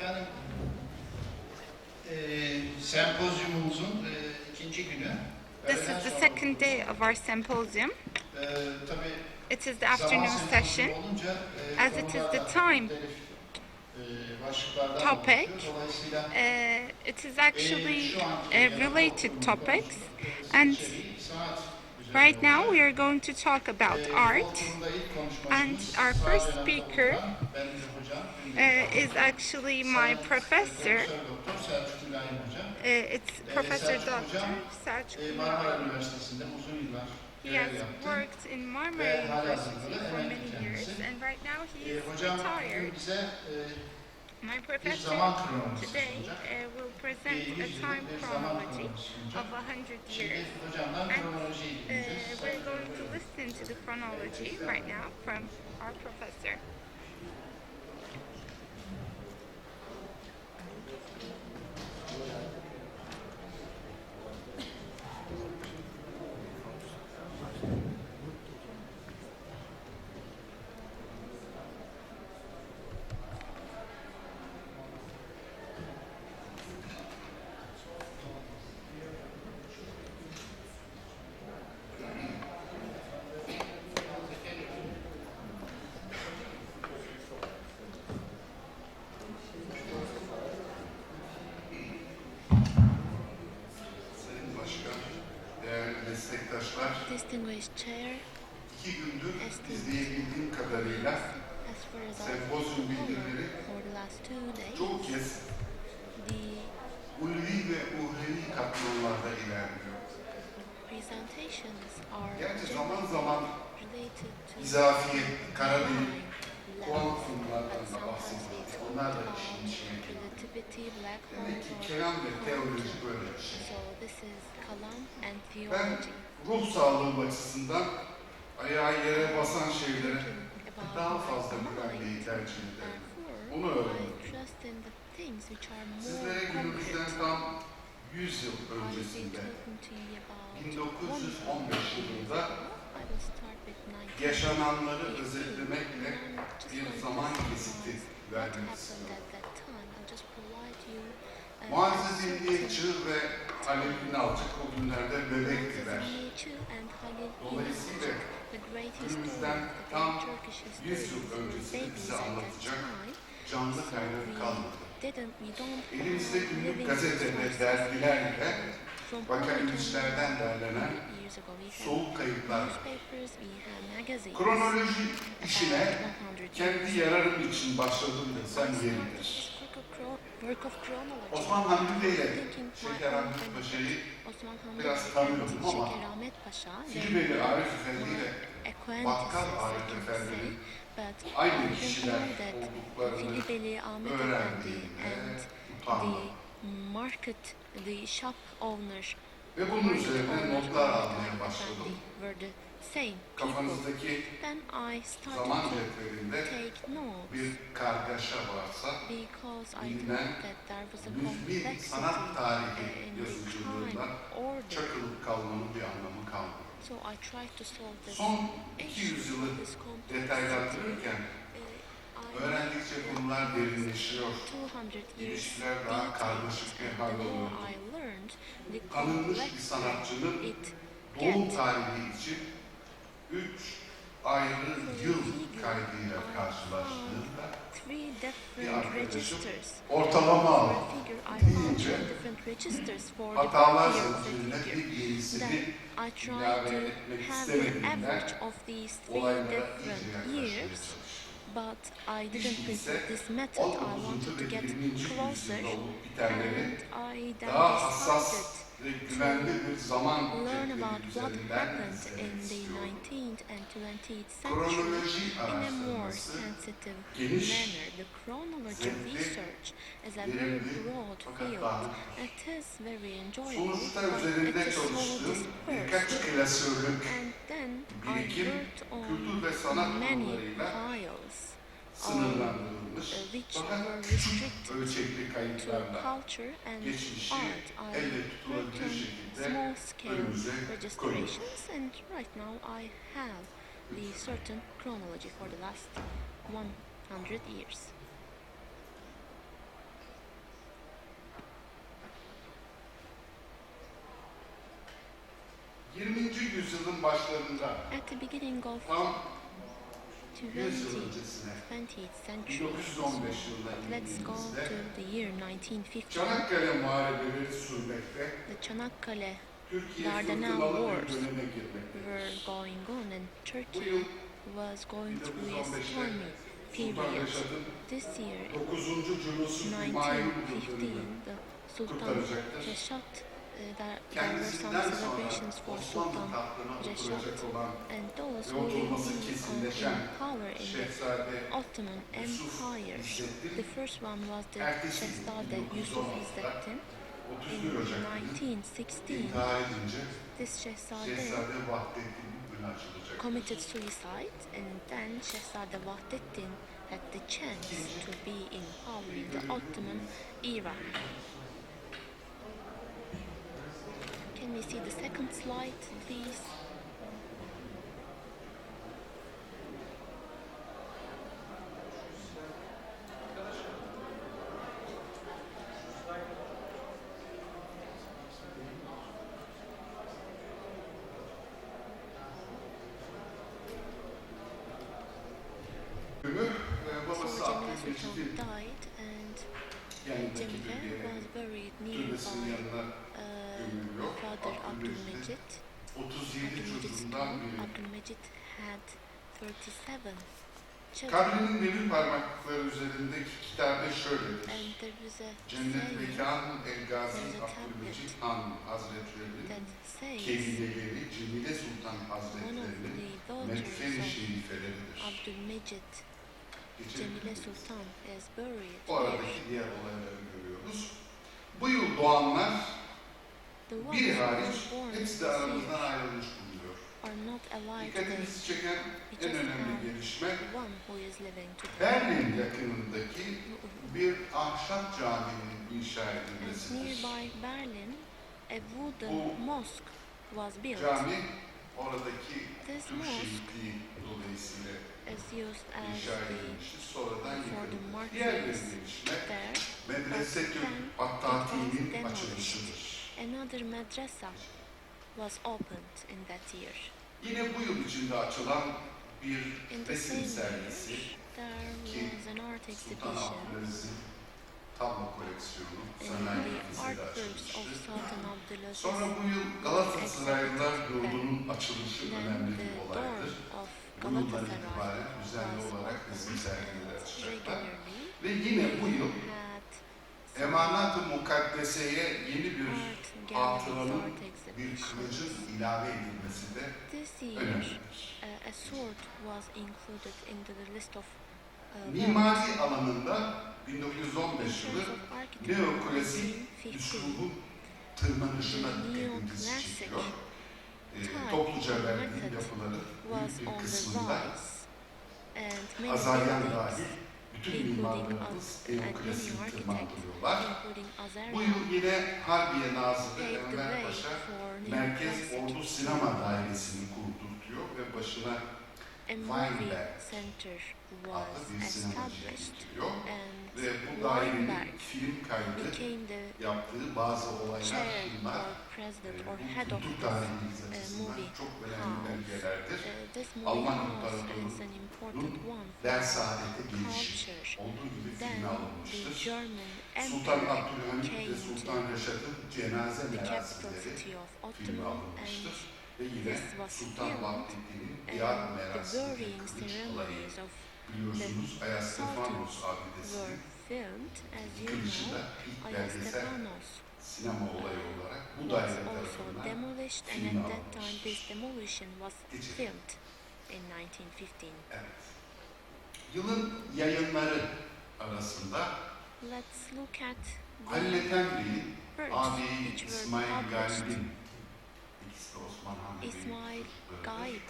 Efendim, sempozyumumuzun ikinci günü. This is the second day of our symposium. Tabii It is the zaman afternoon session. sempozyumu olunca As it is the time başlıklardan topic, oluşuyor. Dolayısıyla it is actually şu anki related topics, and içeriği sanat right üzerine now olacak. we are going to talk about art, Oturumda ilk and konuşmacımız our sağ first dönem speaker doktoran benim hocam. is actually my professor. Profesör Doktor Selçuk İbrahim Hocam. It's Professor Selçuk Dr. Hocam Selçuk Marmara İbrahim. Üniversitesi'nde uzun yıllar He görev has yaptı. worked in Marmara Ve halihazırda University da for emekli many kendisi. years, and right now he is Hocam retired. bugün bize My bir professor zaman kronolojisi today sunacak. will present a time Bir zaman chronology kronolojisi sunacak. of 100 Şimdi years. hocamdan And kronolojiyi dinleyeceğiz. we're going to listen to the chronology right now from our professor. Sayın Başkan, değerli meslektaşlar, Distinguished Chair, 2 gündür izleyebildiğim kadarıyla as far as I sempozyum bildirileri for the last 2 days, çoğu kez the ulvi ve uhrevi katmanlarda ilerliyor. presentations are Gerçi zaman zaman related to izafiye, kara delik, divine kuantumlardan but da sometimes bahsediliyor. we Onlar talk da about işin içine giriyor. relativity, black Demek ki holes, kelam ve or teoloji quantum. böyle bir şey. So this is Kalam and Ben theology. ruh sağlığım açısından ayağı yere basan şeylere About daha my fazla mind, güvenmeyi tercih ederim. Onu therefore I öğrendim. trust in the things which are more Sizlere günümüzden concrete. tam 100 yıl I will be öncesinde talking to you about 1915 yılında I will start with 19. yaşananları özetlemekle bir zaman kesiti What vermek happened istiyorum. at that time? I'll just provide you Muazzez İlmiye Çığ ve Halil İnalcık o günlerde bebektiler. Dolayısıyla günümüzden tam 100 yıl öncesini bize anlatacak canlı kaynak kalmadı. Elimizde günlük gazete ve dergilerle vakailişlerden derlenen soğuk kayıtlar var. Kronoloji işine kendi yararım için başladım desem yeridir. Osman Hamdi Bey ile Şeker Ahmet Paşa'yı biraz tanıyordum ama Filibeli Arif Efendi ile Bakkal Arif Efendi'nin aynı kişiler olduklarını öğrendiğimde utandım. Ve bunun üzerine notlar almaya başladım. Kafanızdaki zaman cetvelinde bir kargaşa varsa bilinen müzmin sanat tarihi yazıcılığından çakılıp kalmanın bir anlamı kalmadı. Son 200 yılı detaylandırırken öğrendikçe konular derinleşiyor, ilişkiler daha karmaşık bir hal alıyor. Tanınmış bir sanatçının doğum tarihi için 3 ayrı yıl kaydıyla karşılaştığında bir arkadaşım ortalama al deyince hatalar zincirine bir yenisini ilave etmek istemediğinden olaylara iyice yaklaşmaya çalıştım. But I didn't repeat this method. I wanted to get closer, and I then Daha hassas decided ve güvenli bir zaman learn cetveli about what üzerinden happened izlemek in the istiyorum. 19th and 20th century Kronoloji in a more araştırması sensitive geniş, manner. The chronology zevkli, research is a very verimli broad fakat field. dağınık. It is very enjoyable, Sonuçta but it üzerinde is so çalıştığım birkaç dispersed. klasörlük And then I birikim, worked kültür on ve sanat many konularıyla files sınırlandırılmış which fakat were küçük restricted ölçekli to kayıtlarla culture and geçmişi art. I elle worked tutulabilir on şekilde small-scale önümüze koyuyoruz. registrations, and right now I have the certain chronology for the last 100 years. yüzyılın başlarında At the beginning of tam 100 yıl 20th öncesine century, 1915 yılına let's go indiğimizde to the year 1950. Çanakkale Muharebeleri sürmekte, The Çanakkale Türkiye Dardanelles fırtınalı bir Wars döneme were girmektedir. going on and Bu Turkey yıl was going through a 1915'te stormy Sultan period. Reşat'ın This year, 9. Culusu Hümayun 1915, yıldönümü the Sultan kutlanacakdır. Reşat, there were some Kendisinden sonra celebrations for Osmanlı Sultan tahtına Reşat, oturacak olan and those ve who will oturması be kesinleşen in power in the Şehzade Ottoman Yusuf Empire. İzzettin, The first one was the ertesi gün Şehzade Yusuf 1916'da İzzettin. 31 In Ocak günü 1916, intihar edince this Şehzade Şehzade Vahdettin'in önü açılacak. committed suicide, and then Şehzade Vahdettin had the chance to be in power in the Ottoman era. Can we see the second slide, please? Babası So Cemile Abdülmecit'in Sultan died, and yanındaki Cemile bir was buried türbesinin nearby yanına gömülüyor. Father Abdülmecit. 37 Abdülmecit's çocuğundan tomb. biri. Abdülmecit had 37 children, Kabrinin demir parmaklıkları üzerindeki kitabe şöyledir. and there was a Cennet saying Mekan El Gazi There's a Abdülmecit Han Hazretleri, that says Kevineleri Cemile Sultan one of Hazretleri'nin the daughters medfeni of şerifeleridir. Abdülmecit, Geçelim. Cemile Sultan, is buried Bu here. aradaki diğer olayları görüyoruz. Bu yıl doğanlar The ones biri who hariç were born hepsi this de aramızdan year ayrılmış bulunuyor. are not alive today. Dikkatimizi çeken We en just önemli have gelişme one who is living today. Berlin yakınındaki bir ahşap caminin inşa And edilmesidir. nearby Berlin, a wooden Bu mosque was built. Cami oradaki This Türk mosque şehitliği dolayısıyla is used as inşa edilmiştir. Sonradan for the yıkıldı. Diğer bir martyrs gelişme there. Medresetül But then it Hattati'nin was demolished. açılışıdır. Another madrasa was opened in that year. Yine bu yıl içinde açılan bir In the same resim year, sergisi there ki was an art Sultan exhibition Abdülaziz'in tablo koleksiyonu in sanayi the lisede artworks of açılmıştır. Sultan Abdulaziz. Sonra bu yıl Galatasaraylılar Yurdu'nun açılışı Then önemli the bir door olaydır. of Bu yıldan Galatasaray itibaren düzenli was olarak resim opened sergileri and açacaklar. regularly Ve yine bu yıl had some Emanat-ı Mukaddese'ye yeni bir art galleries, hatıranın, art bir exhibitions. kılıcın ilave edilmesi de This year, önemlidir. a sword was included into the list of weapons. Mimari alanında 1915 In yılı terms of architecture, neoklasik 1915, üslubun tırmanışına the dikkatimizi neoclassic çekiyor. type Topluca of verdiği method yapıların was büyük bir on the kısmında rise, and many Azaryan buildings, dahil bütün including mimarlarımız us and many neoklasiği architects, tırmandırıyorlar. including Bu Azaryan, yıl yine Harbiye Nazırı paved the Enver way Paşa for Merkez neoclassic. Ordu Sinema Dairesi'ni kurdurtuyor ve başına A movie Weinberg center adlı was bir sinemacıyı established, getiriyor. and Ve bu dairenin Weinberg film kaydı became the yaptığı bazı olaylar, chair filmler or president or bu head of kültür this tarihimiz açısından movie çok önemli house. belgelerdir. This movie Alman house İmparatorluğu'nun is an important one for der saadete gelişi culture. olduğu gibi Then filme the alınmıştır. German Sultan Emperor Abdülhamit came ve Sultan to Reşat'ın cenaze the capital merasimleri city of filme Oturum, and alınmıştır. Ve yine this was Sultan filmed, Vahdettin'in biat and the merasimi ve burying kılıç olayı. ceremonies of Biliyorsunuz Ayastefanos sultans abidesinin were filmed, as you yıkılışı da know. ilk belgesel Ayastefanos sinema olayı olarak bu was daire also tarafından demolished, and filme at that time alınmıştır. this demolition was Geçelim. filmed in 1915. Evet. Yılın yayınları arasında Let's look at Halil the Efendi'nin birds ağabeyi which were İsmail published. Galip'in, ikisi de Osman Han Bey'in İsmail çocuklarıdır. Gaip,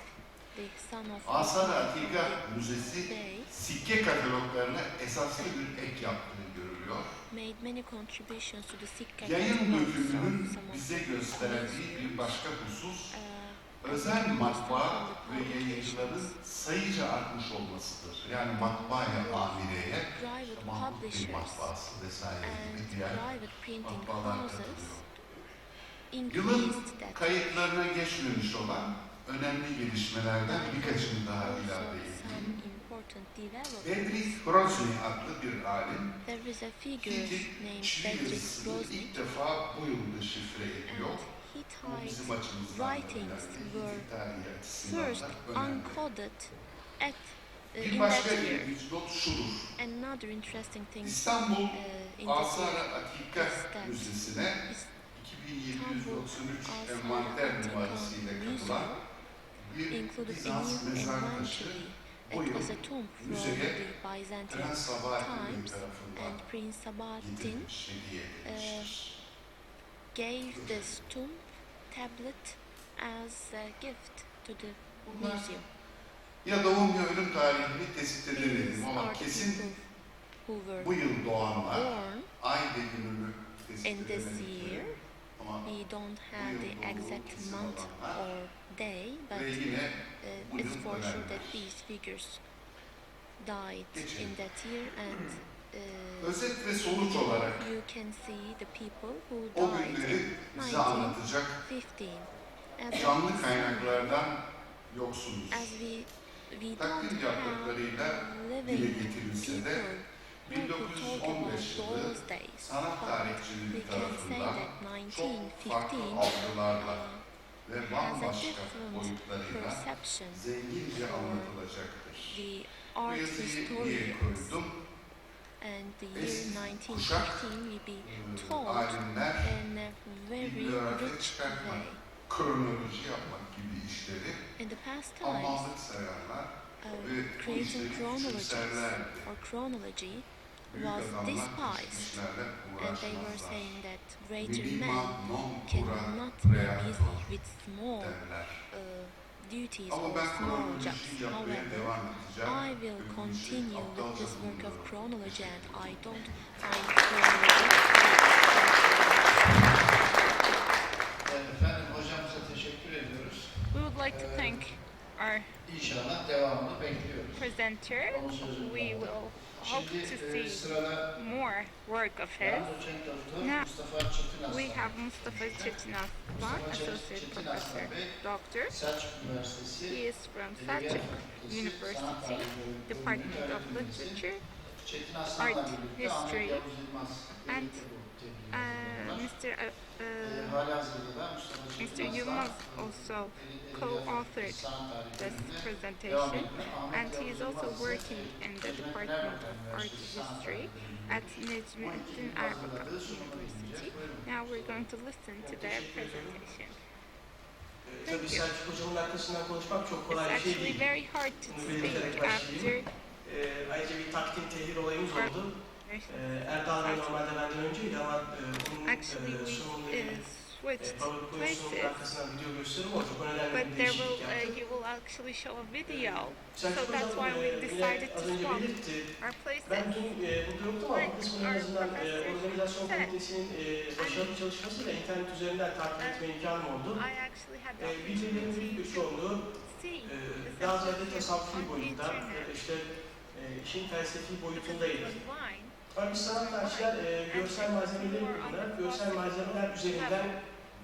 the son of Asar-ı Osman Atika Gaip, Müzesi Bey, sikke kataloglarına esaslı bir ek yaptığı görülüyor. made many contributions to the Sikh Yayın catalogs dökümünün of some of bize the gösterdiği bir museums. başka husus, Uh, özel as we can matbaa understand from ve the yayıncıların publications, sayıca artmış olmasıdır. Yani matbaaya amireye, private Mahmut Bey publishers matbaası vesaire and gibi diğer private printing matbaalar houses katılıyor. Yılın increased that. kayıtlarına geçmemiş olan önemli gelişmelerden birkaçını daha ilave Also edeyim. some important developments. Bedri Grozny adlı bir alim, There is a figure Hitit named Çivi Bedřich yazısını Grozny, ilk defa bu yıl deşifre ediyor. and Bu Hittite bizim açımızdan da writings önemli, were Hitit tarihi açısından first da önemli. uncoded at Bir in başka that year. ilginç not şudur. Another interesting thing İstanbul in this Asar-ı year Atika is that Müzesi'ne is 2793 Asar-ı envanter Atika numarasıyla katılan Museum bir included a Bizans new mezar taşı inventory. bu It yıl was a tomb from müzeye the Byzantine Prens Sabahattin times, tarafından and Prince Sabahattin getirilmiş, hediye edilmiştir. gave this tomb tablet as a gift to the Bunlar museum. ya doğum ya ölüm tarihini tespit These edemedim ama are kesin people who were bu yıl doğanlar born ay ve gününü tespit in this edemedikleri year. ama We don't have the exact month or day, but ve yine bu it's yıl for sure ölenler. that these figures died in that year, and Özet ve sonuç olarak you can see the people who o died günleri in bize anlatacak 1915. canlı kaynaklardan yoksunuz. As we don't Takdir have yaptıklarıyla dile living getirilse de people who could talk about 1915 yılı those days, sanat but tarihçileri we can say tarafından that çok farklı 1915 algılarla ve has a bambaşka different boyutlarıyla perception zengince anlatılacaktır. the Bu art yazıyı niye historians, koydum? and the Eski year 1915 kuşak, will be told alimler in a very bibliografya rich çıkartmak, way. kronoloji yapmak gibi işleri In the past times, amallık sayanlar ve bu creating işleri chronologies küçümserlerdi. or chronology Büyük was adamlar despised, geçmişlerle and they were uğraşmazlar. saying that greater Minima men non cannot cura be creator busy with small derler. duties Ama or ben small kronoloji jobs. yapmaya However, devam edeceğim. I will Çünkü bu işi continue with aptalca this work of bulmuyorum. chronology, and I don't find Efendim hocamıza teşekkür ediyoruz. We would like to thank our İnşallah devamını bekliyoruz. presenter. Onun sözünü We will hope to Şimdi see sırada more work of his. yan doçent doktor Now, Mustafa Çetin We Aslan. have Mustafa Çetin Aslan, Associate Professor, Doctor. Selçuk Üniversitesi He is from Edebiyat Selçuk Fakültesi, Sanat University, Tarihi Bölümü Department of öğretim üyesi. Literature, Çetin Aslan'la Art birlikte History, Ahmet Yavuz Yılmaz and birlikte Mr. halihazırda da Mustafa Mr. Çetin Yılmaz Aslan also co-authored Sanat Tarihi this Bölümünde devam presentation, ediyor. Ahmet and he is Yavuz also Yılmaz working in the Hizmetler Department of Bakanı Art Üniversitesi Sanat History Tarihi at Bölümünde Necmettin Erbakan hazırladığı sunumu University. dinleyeceğiz. Buyurun. Now we're going to listen to their presentation. Tabii Selçuk Hocam'ın arkasından konuşmak çok It's kolay bir şey actually değil. very hard to Bunu belirterek speak after başlayayım. Ayrıca bir takdim tehir olayımız oldu. Erdal Bey normalde benden önceydi ama onun actually we sunumunu switched PowerPoint sunumunun places, arkasından video gösterim olacak. O nedenle but bir there değişiklik will yaptık. he will actually show a video, so Selçuk that's why Hocam we yine decided az to önce swap belirtti. our places. Ben dün burada yoktum ama bu kısmını en azından organizasyon komitesinin başarılı çalışmasıyla internet üzerinden takip etme imkanım oldu. I actually had the Bildirilerin büyük bir opportunity çoğunluğu to see the daha ziyade symposium tasavvufi on the boyutta, internet. işte işin felsefi Because it boyutundaydı. was online. Ama biz sanat tarihçiler görsel malzemeleri kullanarak görsel malzemeler üzerinden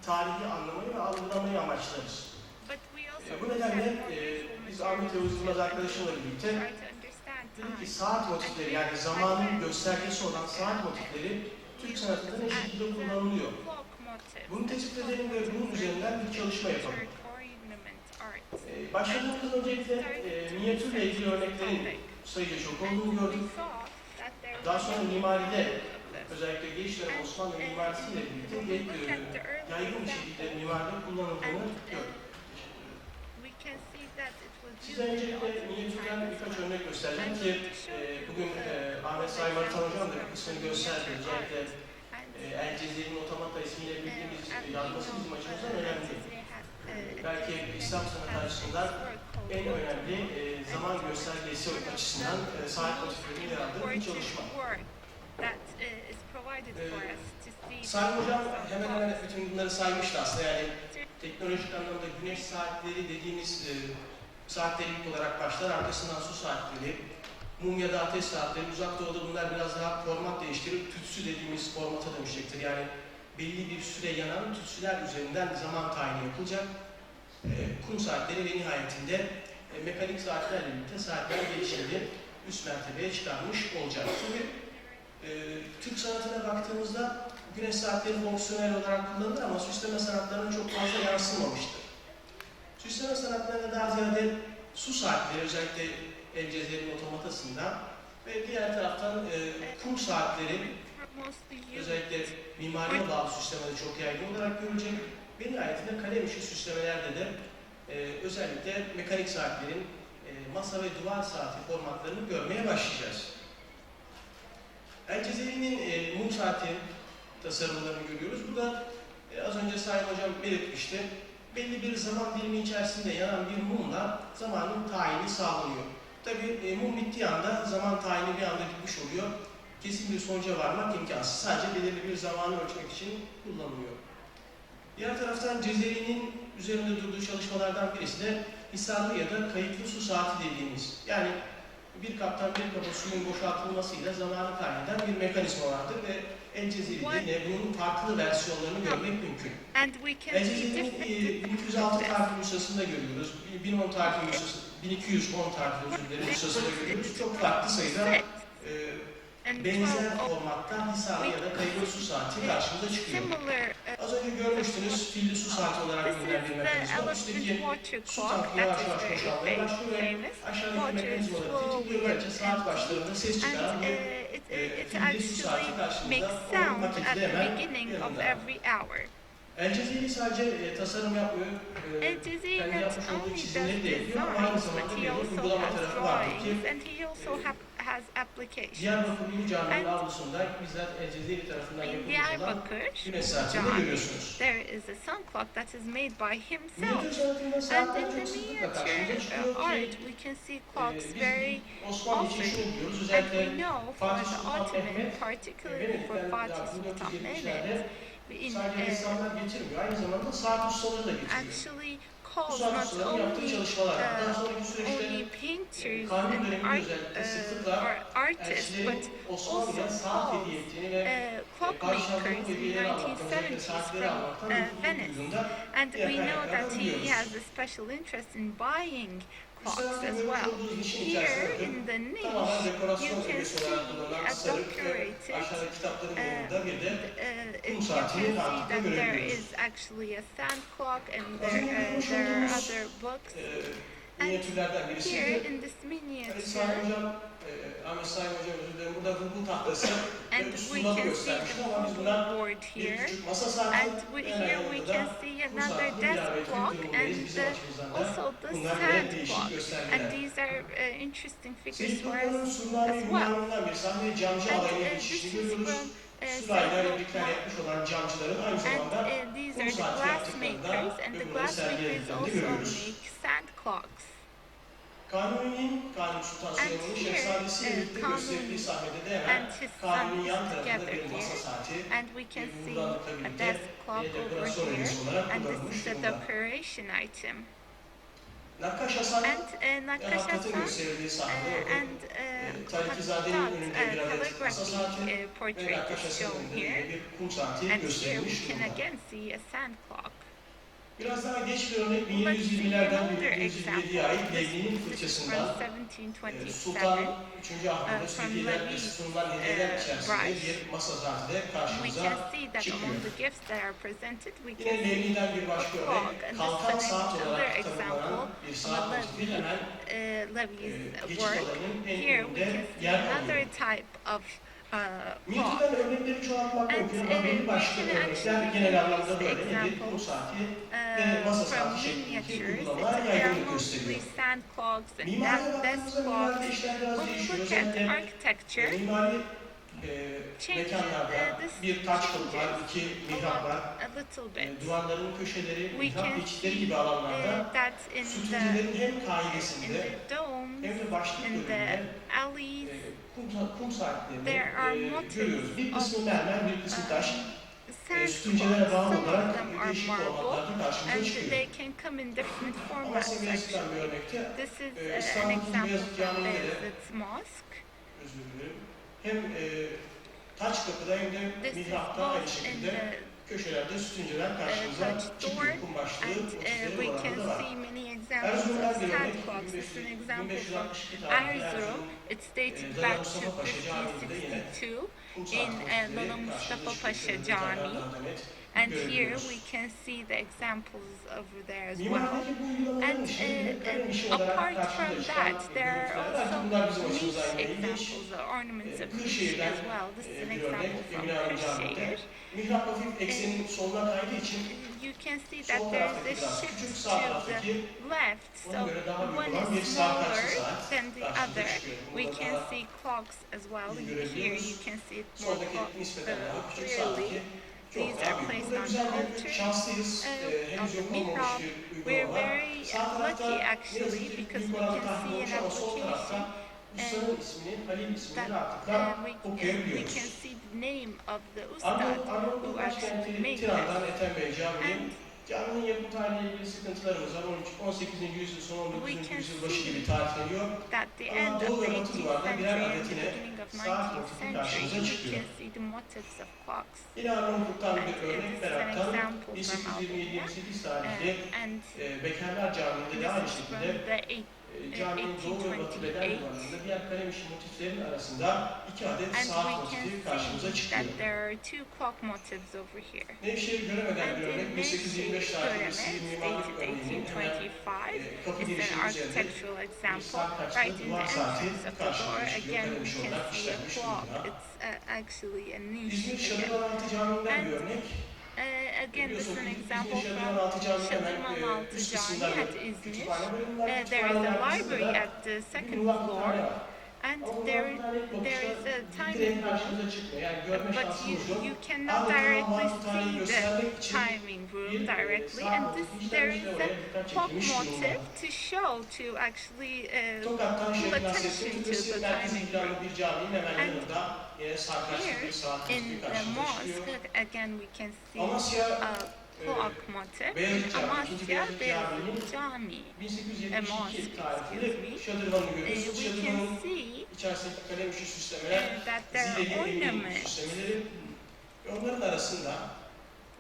tarihi anlamayı ve algılamayı amaçlarız. But we also Bu nedenle have more visual biz Ahmet materials Yavuz Yılmaz arkadaşımla birlikte to try to understand dedik ki time. saat motifleri yani zamanın göstergesi olan saat motifleri Türk sanatında ne şekilde kullanılıyor? Clock motifs, Bunu tespit edelim ve bunun üzerinden bir çalışma yapalım. ornament art. Başladığımızda öncelikle minyatürle ilgili örneklerin sayıca çok olduğunu gördük. Daha sonra mimaride, özellikle geç dönem Osmanlı mimarisiyle birlikte yaygın bir şekilde mimaride kullanıldığını gördük. Size öncelikle minyatürden birkaç örnek göstereceğim ki bugün Ahmet Saymar'ı tanıyacağım da bir kısmını gösterdi. Özellikle El Cezir'in otomata ismiyle bildiğimiz yazması bizim açımızdan önemli. Belki İslam sanatı açısından en önemli zaman göstergesi açısından saat motiflerinin yer aldığı bir çalışma. Sayın Hocam hemen hemen bütün bunları saymıştı aslında, yani teknolojik anlamda güneş saatleri dediğimiz saatleri ilk olarak başlar, arkasından su saatleri, mum ya da ateş saatleri, uzak doğuda bunlar biraz daha format değiştirip tütsü dediğimiz formata dönüşecektir. Yani belli bir süre yanan tütsüler üzerinden zaman tayini yapılacak. Kum saatleri ve nihayetinde mekanik saatlerle birlikte saatler gelişimini üst mertebeye çıkarmış olacak. Tabii Türk sanatına baktığımızda güneş saatleri fonksiyonel olarak kullanılır ama süsleme sanatlarına çok fazla yansımamıştır. Süsleme sanatlarına daha ziyade su saatleri, özellikle El Cezeri'nin otomatasında ve diğer taraftan kum saatleri, özellikle mimariye bağlı süslemede çok yaygın olarak görülecek. Ve nihayetinde kalem işi süslemelerde de özellikle mekanik saatlerin masa ve duvar saati formatlarını görmeye başlayacağız. El Cezeri'nin mum saati tasarımlarını görüyoruz. Bu da az önce Sayın Hocam belirtmişti. Belli bir zaman dilimi içerisinde yanan bir mumla zamanın tayini sağlanıyor. Tabii mum bittiği anda zaman tayini bir anda bitmiş oluyor. Kesin bir sonuca varmak imkansız. Sadece belirli bir zamanı ölçmek için kullanılıyor. Diğer taraftan Cezeri'nin üzerinde durduğu çalışmalardan birisi de hisarlı ya da kayıtlı su saati dediğimiz. Yani bir kaptan bir kaba suyun boşaltılmasıyla zamanı tayin eden bir mekanizma vardır ve El Cezeri'de bunun farklı versiyonlarını görmek mümkün. El Cezeri'nin 1206 tarih nüshasında görüyoruz, 1210 tarih nüshasında görüyoruz. Çok farklı sayıda benzer formatta hisarlı ya da kayıtlı su saati karşımıza çıkıyor. Az önce görmüştünüz, filli su saati olarak bilinen bir mekanizma. Üstteki su tankı yavaş yavaş boşalmaya başlıyor ve aşağıdaki mekanizmaları tetikliyor. Böylece saat başlarında ses çıkaran bir filli su saati karşımıza o maketi de hemen yanında. El Cezeri sadece tasarım yapmıyor, kendi yapmış olduğu çizimleri de yapıyor ama aynı zamanda bir uygulama tarafı vardır ki Diyarbakır Ulu Camii'nin avlusunda bizzat El Cezeri tarafından yapılmış olan güneş saatini görüyorsunuz. There is a sun clock that is made by himself. Miniatür sanatında And saatler in the çok sıklıkla karşımıza miniature çıkıyor art, ki we can see clocks biz very Osmanlı için often. şunu diyoruz, And özellikle we know for Fatih the Sultan Ottoman, Mehmet particularly for Fatih Sultan 1470'lerde Mehmet, sadece ressamlar getirmiyor, aynı zamanda saat ustaları da getiriyor. actually Bu calls saat not ustalarının yaptığı only çalışmalar var. Daha sonraki süreçte only painters Kanuni and döneminde özellikle sıklıkla or artists, but elçilerin Osmanlı'ya also saat calls hediye ettiğini ve clockmakers padişahların in hediyeleri almaktan, özellikle 1970s saatleri from almaktan mutluluk Venice. duyduğunda And diğer we know kaynaklarda that he buluyoruz. has a special interest in buying clocks İslam'da as görmüş well. olduğunuz nişin Here içerisinde in the niche, tamamen you dekorasyon can ögesi see olarak kullanılan a sarık ve decorated aşağıda kitapların yanında bir de you kum can saatini see rahatlıkla that there görebiliyoruz. is actually a sand clock and Az önce görmüş there are olduğumuz other books. minyatürlerden Here birisiydi. in this Sayın miniature, Hocam, Ahmet Sayın Hocam özür dilerim, burada vurgu tahtası ve and we usluları can see göstermişti the ama biz buna board bir here. küçük masa saati And ve here we yanında can da see kum another saatini ilave desk etmek clock durumundayız. and Bizim açımızdan da also the bunlar sand yine değişik clock. göstergeler. And these are interesting figures Seyit for Nurhan'ın us Surname as well. Ünvanı'ndan bir sahneye camcı And alayına this geçişini is görüyoruz. from Sırayla Sayın replikler yapmış olan camcıların aynı and zamanda these kum are the saati glass yaptıklarında makers, and the ve bunları glass makers sergilediklerini also görüyoruz. make sand clocks. Kanuni'nin, Kanuni Sultan Süleyman'ın here, şehzadesiyle birlikte Kanuni gösterildiği sahnede de and hemen his Kanuni'nin sons yan tarafında together bir masa here. saati And we can ve see buradanlıkla a birlikte desk clock over dekorasyon here, ögesi olarak and this kullanılmış is a durumda. decoration item. Nakkaş Hasan And ve Nakkaş Hattat'ın Hasan gösterildiği sahnede and Tarikizade'nin Hattat önünde bir adet masa saati calligraphy ve portrait Nakkaş is Hasan'ın shown önünde here. bir kum saati And here gösterilmiş we can durumda. again see a sand clock. Biraz daha geç bir örnek Let's see 1720'lerden another 1727'ye ait example. Levni'nin This is fırçasından from 1727. Sultan 3. Ahmet'e from Suudiler ve Levi's, sunulan hediyeler içerisinde bride. bir masa saati de We karşımıza can see that çıkıyor. among the gifts that are presented, we Yine can see Levni'den bir a başka clock, örnek, and kalkan this is saat another olarak example tanımlanan bir of saat motifi hemen Levi's geçit work. alanının en Here we önünde can see yer another alıyor. type of clock. Minyatürden örnekleri çoğaltmak mümkün ama belli başlı we can örnekler actually genel use anlamda böyle nedir? examples, Kum saati ve masa from saati şeklindeki miniatures. uygulamalar They are yaygınlık mostly gösteriyor. sand clocks and Mimariye desk baktığımızda clocks. mimaride işler biraz When we değişiyor. look at Özellikle architecture, mimari change mekanlarda this bir taç kapı var, changes iki mihrap var. a little bit. Duvarların köşeleri, We mihrap can geçitleri see gibi alanlarda that in sütunelerin hem the kaidesinde domes, hem de başlık in the bölümünde alleys, kum saatlerini there are motifs görüyoruz. Bir of kısmı mermer, bir kısmı taş. sand Sütuncelere clocks. bağlı Some olarak of them are değişik marble, formatlarda karşımıza and çıkıyor. they can come in different Ama formats Beyazıt'tan bir actually. örnekte This is an İstanbul'daki example Beyazıt from Camii'nde de, Beyazıt Mosque. özür dilerim, hem taç kapıda hem de This is mihrapta aynı both in şekilde the köşelerde sütuncular karşımıza touch door, çıkıyor. Kum başlığı and motifleri we buralarda can var. see many examples Erzurum'dan of bir sand örnek clocks. This is an example from 1562 tarihli Erzurum. Erzurum It's dated Lala back to Mustafa Paşa Camii'nde yine 1562 kum saati in motifleri Lala Mustafa karşımıza Paşa çıkıyor. Camii. And here görebiliyoruz. we can see the examples over there as well. Mimarideki bu uygulamaların And işi bir kalem işi olarak apart from karşımıza çıkan that, there are görüntüler. Belki also bunlar bizim niche açımızdan yine ilginç. examples, ornaments of niche Kırşehir'den as well. This is an bir örnek example from Emine Hanım Camii'de. Kırşehir. Mihrap hafif eksenin soluna kaydığı için You can see that sol there's taraftaki a biraz shift küçük, to sağ taraftaki the left, ona so göre daha büyük one olan bir is saat karşı smaller saat than the karşımıza other. çıkıyor. We Burada can daha see clocks as well. iyi Here görebiliyoruz. you can see it more Soldaki nispeten daha küçük clearly. saatteki These çok daha are büyük. placed Burada on güzel the bir altar, şanslıyız. on Henüz the yok olmamış mihrab. bir We're uygulama var. very Sağ tarafta lucky ne yazık actually ki because büyük we oranda can tahmin see olmuş an ama sol tarafta application ustanın ismini, Halil ismini that rahatlıkla we okuyabiliyoruz. can see the name of the ustad Arnavutlu who actually başkenti made Tiran'dan this. Ethem Bey Camii. And Caminin yapım tarihiyle ilgili sıkıntılarımız var. 18. yüzyıl sonu 19. can yüzyıl başı see gibi tarihleniyor. That the Ama end of Doğu the ve Batı 18th duvarda birer century and adet the yine beginning of saat 19th motifi century, karşımıza we çıkıyor. can see the motifs of clocks. Yine Arnavutluk'tan And bir örnek this is an Berat'tan example from Albania. 1827-28 tarihli And Bekarlar Camii'nde de aynı this is from şekilde the caminin doğu ve batı beden 1828. duvarlarında diğer kalem işi motiflerin arasında 2 adet And saat we motifi can karşımıza see çıkıyor. that there are two clock motifs over here. Nevşehir Göreme'den And bir örnek in 1825 Nevşehir tarihli Pyramid, sivil mimarlık dated örneğinin hemen 1825, kapı is girişinin an üzerinde architectural bir example. saat kaçlı Right in the duvar saati entrance of the door, karşımıza çıkıyor. again, Kalem we işi can olarak see a işlenmiş clock. durumda. It's actually a İzmir niche again. Şadırvanaltı Camii'nden bir And örnek. again, this is Biliyorsunuz an İzmir example Şadırvanaltı from Camii'nin hemen Şadırvanaltı üst Camii kısmında at bir İzmir. kütüphane bölümü var. There is a Kütüphanenin library arkasında at the bir second muvaffakhathane floor, var. and Ama there muvaffakhanenin is a bakışta timing direkt room, karşımıza çıkmıyor. Yani görme but şansımız yok. you cannot Adeta directly muvaffakhaneyi see göstermek the için timing room bir directly, saat and motifi there işlenmiş is ve a oraya dikkat clock çekilmiş durumda. motif to show to actually Tokat'tan pull Şeyh attention Nasrettin to Türbesi the merkezi timing planlı room. bir caminin hemen And yanında yine sarkaçlı bir saat Here in motifi the karşımıza çıkıyor. mosque, again we can see Amasya a clock motif. Beyazıt Camii, Amasya ikinci Beyazıt Camii'nin Beyazıt Camii. 1872 tarihli excuse me. şadırvanını görüyoruz. We Şadırvanın can see içerisindeki kalem işi süslemeler, that there are zileli, emniyet ornaments. süslemeleri ve onların arasında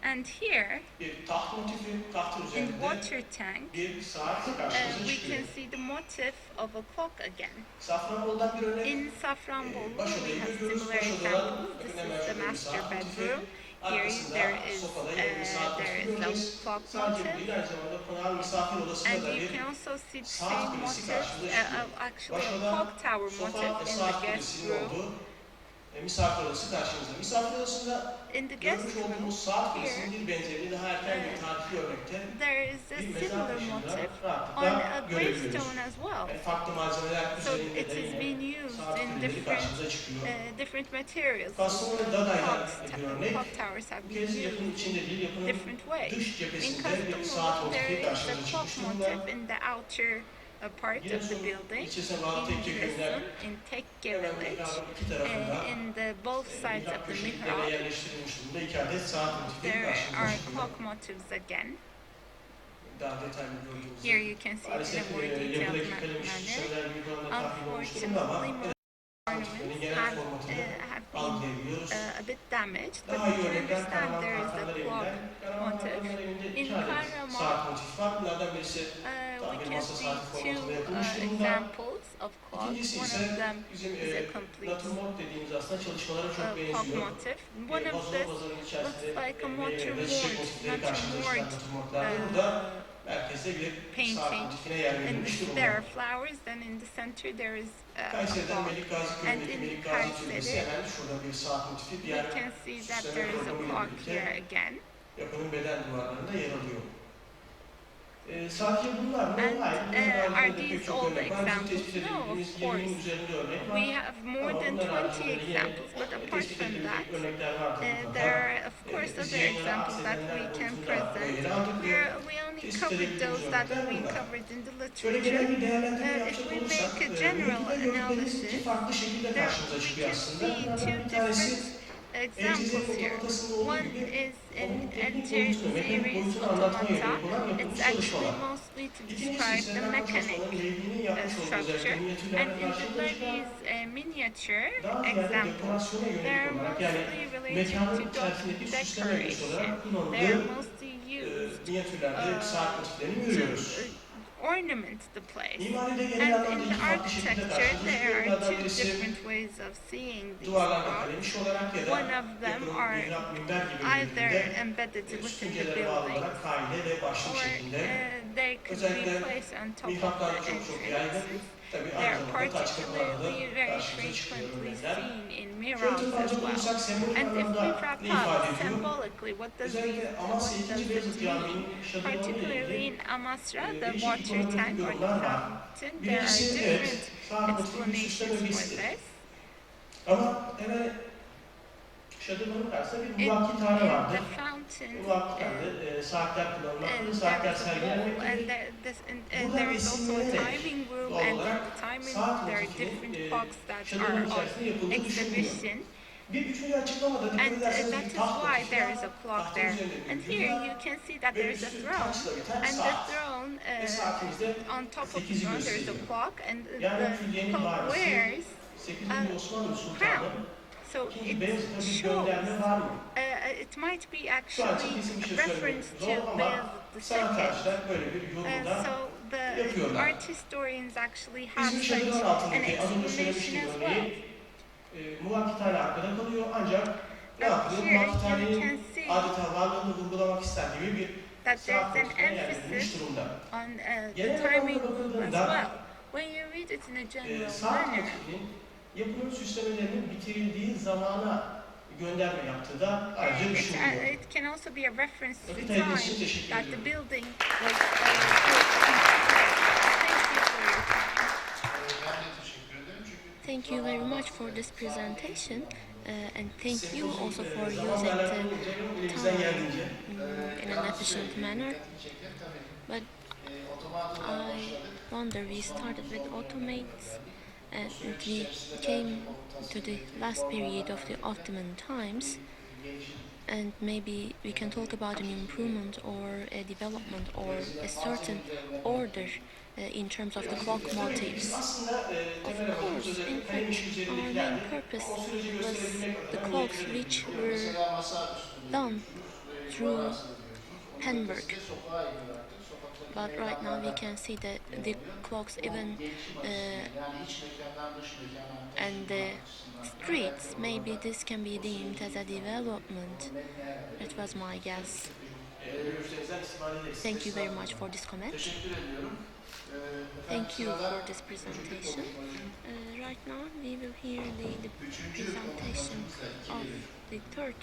And here bir taht motifi, tahtın in üzerinde water tank, bir saat karşımıza we çıkıyor. can see the motif of a clock again. Safranbolu'dan bir örnek. In Safranbolu, Baş we odayı have görüyoruz. similar Baş odadan examples. This bakın hemen is the şurada bir master saat motifi. bedroom. Here Arkasında there is sofada yine bir saat motifi göreceğiz. a clock Sadece bu motif. değil, aynı zamanda konağın misafir odasında And da you bir can also see the saat same kulesi motif, karşımıza çıkıyor. actually a Başoda, clock tower sofa ve motif in saat the guest kulesinin room. olduğu misafir odası karşımızda. Misafir odasında In the guest görmüş room, olduğumuz saat kulesinin here, bir benzerini daha erken bir tarihi örnekte there is a bir mezar similar taşında motif on rahatlıkla a görebiliyoruz. gravestone as well. Yani farklı malzemeler So üzerinde it de is yine being used saat in kuleleri different karşımıza çıkıyor. different materials. Kastamonu Dada'yla bir örnek. Clock towers have Bu been kez yapının used içinde değil, yapının different ways. dış In cephesinde bir saat Kastamonu, motifi there is a karşımıza clock çıkmış durumda. motif in the outer part of the Giresun building. ilçesine bağlı In tekke köyünden Giresun, in Tekke hemen village, mihrabın iki tarafında in the both sides mihrap of the köşeliklerine mihrab, yerleştirilmiş durumda 2 adet saat motifi there karşımıza are çıkıyor. clock motifs again. Daha detaylı gördüğümüzde. Here you can see it in a Maalesef more detailed yapıdaki kalem işi manner. süslemeler büyük oranda tahmin olmuş durumda ama Unfortunately, motiflerin genel have formatını been algılayabiliyoruz. a bit damaged, but Daha you iyi can örnekler understand Karaman there is a Kartallar clock evinden. Karaman motif. Kartallar evinde In 2 adet Karaman, saat motifi var. Bunlardan birisi we tahmin can masa see saati two formatında yapılmış durumda. examples of clocks. İkincisi One ise of them bizim is a complete natürmort dediğimiz aslında çalışmalara çok clock benziyor. motif. One of Vazo this vazonun içerisinde looks like a ve çiçek motifleri karşımıza çıkan natürmortlarda burada merkezde bir saat painting. motifine yer And verilmiş there durumda. are flowers, then in the center there is a Kayseri'den clock. Melik Gazi And köyündeki in Melik Gazi Türbesi Kayseri, hemen şurada bir saat motifi we diğer can see that süsleme there is a programıyla clock birlikte here again. yapının beden duvarlarında yer alıyor. Sadece bunlar mı? And, Hayır. Bunun are haricinde these pek çok all örnek var. Bizim examples? tespit No, of edebildiğimiz course. 20'nin üzerinde örnek var. We have more than 20 examples, but apart tespit from edilecek that, örnekler vardır mutlaka. there are of course Biz other yayınlara examples that we aksedenler can konusunda present. yer aldık ve We only tespit covered edebildiğimiz those that örnekler we bunlar. covered in the Böyle genel literature. bir değerlendirme If yapacak we olursak, make a general buradaki gördüklerimiz iki analysis, farklı şekilde there karşımıza we çıkıyor can aslında. see Bunlardan two bir tanesi different examples here. One is in Enter oluşturma, mekanik series boyutunu anlatmaya automata. yönelik olan It's yapılmış actually çalışmalar. mostly to İkincisi describe the sistemler mechanic tasarımının levhinin yapmış olduğu özellikle structure. And minyatürlerle in the karşılaştıran Burmese miniature daha ziyade example, dekorasyona they're yönelik olarak yani mostly related mekanın to içerisindeki süsleme ögesi decoration. olarak They are kullanıldığı mostly used minyatürlerde saat motiflerini görüyoruz. to ornament the place. Mimaride genel And anlamda in iki the farklı şekilde architecture, karşılaşılıyor. there are Bunlardan two birisi different ways of seeing these duvarlarda blocks. kalem işi olarak ya da One of them yapının are mihrap minber gibi either bölümünde embedded within the sütuncelere bağlı building, olarak kaide ve başlık or şeklinde. they could be Özellikle placed on top of mihraplarda the çok yaygın. entrances. Tabii They aynı are zamanda taç kapılarda da particularly very karşımıza çıkıyor frequently örnekler. seen in Şöyle murals as toparlayacak well. olursak sembolik And if we anlamda wrap ne ifade up ediyor? symbolically, what does Özellikle Amasya it 2. Beyazıt mean? Camii'nin şadırvanı ile Particularly ilgili in Amasra, the değişik water ikonometrik tank or the yorumlar var. fountain, there are Birincisi different evet, saat motifi bir süsleme explanations for ögesidir. this. Ama hemen şadırvanın karşısında bir In muvakkitane vardır. the fountain, Muvakkitane saatler kullanılmaktadır, there saatler is a wall, and sergilenmektedir. there is also a timing room, Doğal and olarak the timing, saat there are motifinin different clocks that are şadırvanın on içerisinde yapıldığı düşünülüyor. exhibition. Bir üçüncü açıklamada dikkat And ederseniz that bir is taht why motifi there var. is a clock Tahtın there. üzerinde bir And ucunda here you can see that ve there is a üstü throne, taçla biten and the saat. throne, Ve saatimizde on top of the 8'i throne there is a gösteriyor. clock, and Yani the külliyenin clock varisi wears 8. Osmanlı Sultanı crown. So 2. it Beyazıt'a bir shows, gönderme var mı? it might be Şu an için actually kesin bir şey reference söylemek to zor ama Beyazıt II. sanatkarlar böyle bir yorumu da So the yapıyorlar. art historians actually have İzmir such Şadırvan an altındaki az önce explanation söylemiştim as well. örneği. Muvakkitane arkada kalıyor ancak ne But yapıyor? here you Muvakkitanenin can see adeta varlığını vurgulamak ister gibi bir that there's saat an motifine yerleştirilmiş emphasis durumda. on the Genel timing anlamda room as bakıldığında well. When you read it in a general saat manner, motifinin yapının süslemelerinin bitirildiği zamana gönderme yaptığı da ayrıca düşünülüyor. it can also be a reference to the Vakit time ayırması için teşekkür that the ediyorum. building was built. Thank you for your time. Ben de teşekkür ederim çünkü Thank you very much for this presentation, and thank you also for Zaman using alakalı the olacağım elimizden geldiğince. in an efficient manner. But I wonder, we started with automates and we came to the last period of the Ottoman times, and maybe we can talk about an improvement or a development or a certain order in terms of the clock motifs. Aslında temel Of amacımız course, in özellikle kalem işi fact, our üzerindekilerdi. main purpose O süreci was gösterebilmek the adına clocks minyatür which were mesela masa üstünde done through Onun handwork. ötesinde sokağa yayılacaktır. Sokaktaki But right now we meydanlarda can see that the clocks even gelişim açısından, yani iç mekandan dış mekana and the streets, maybe this can be deemed as a development. That was my guess. görüşlerinizden istifade ederiz. Thank you very much for this comment. teşekkür ediyorum. Thank you for this presentation. Right now we will hear the presentation of the third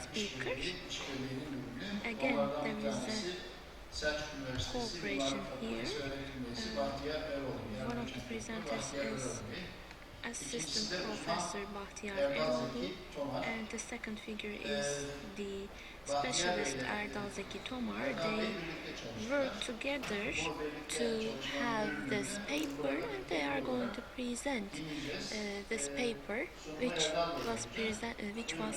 speaker. Again, there is a cooperation here. One of the presenters is Assistant Professor Bahtiyar Eroğlu, and the second figure is the specialist Erdal Zeki Tomar. They work together to have this paper, and they are going to present this paper, which was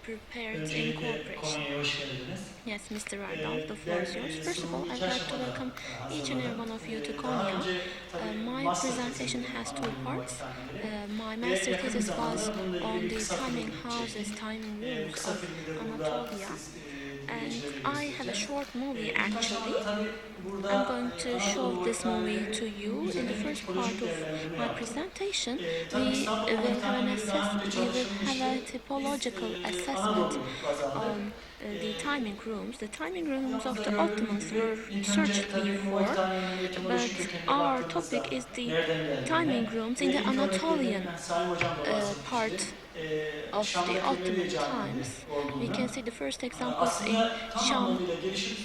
prepared in cooperation. Konya'ya hoş geldiniz. Yes, Mr. Erdal, the floor is yours. First of all, I'd like to welcome each and every one of you to Konya. My presentation has two parts. My master thesis was on the timing houses, timing rooms of Anatolia, and I have a short movie actually. I'm going to show this movie to you. In the first part of my presentation, we will have a typological assessment on the timing rooms. The timing rooms of the Ottomans were searched before, but our topic is the timing rooms in the Anatolian part of the Ottoman times. We can see the first examples in Sham,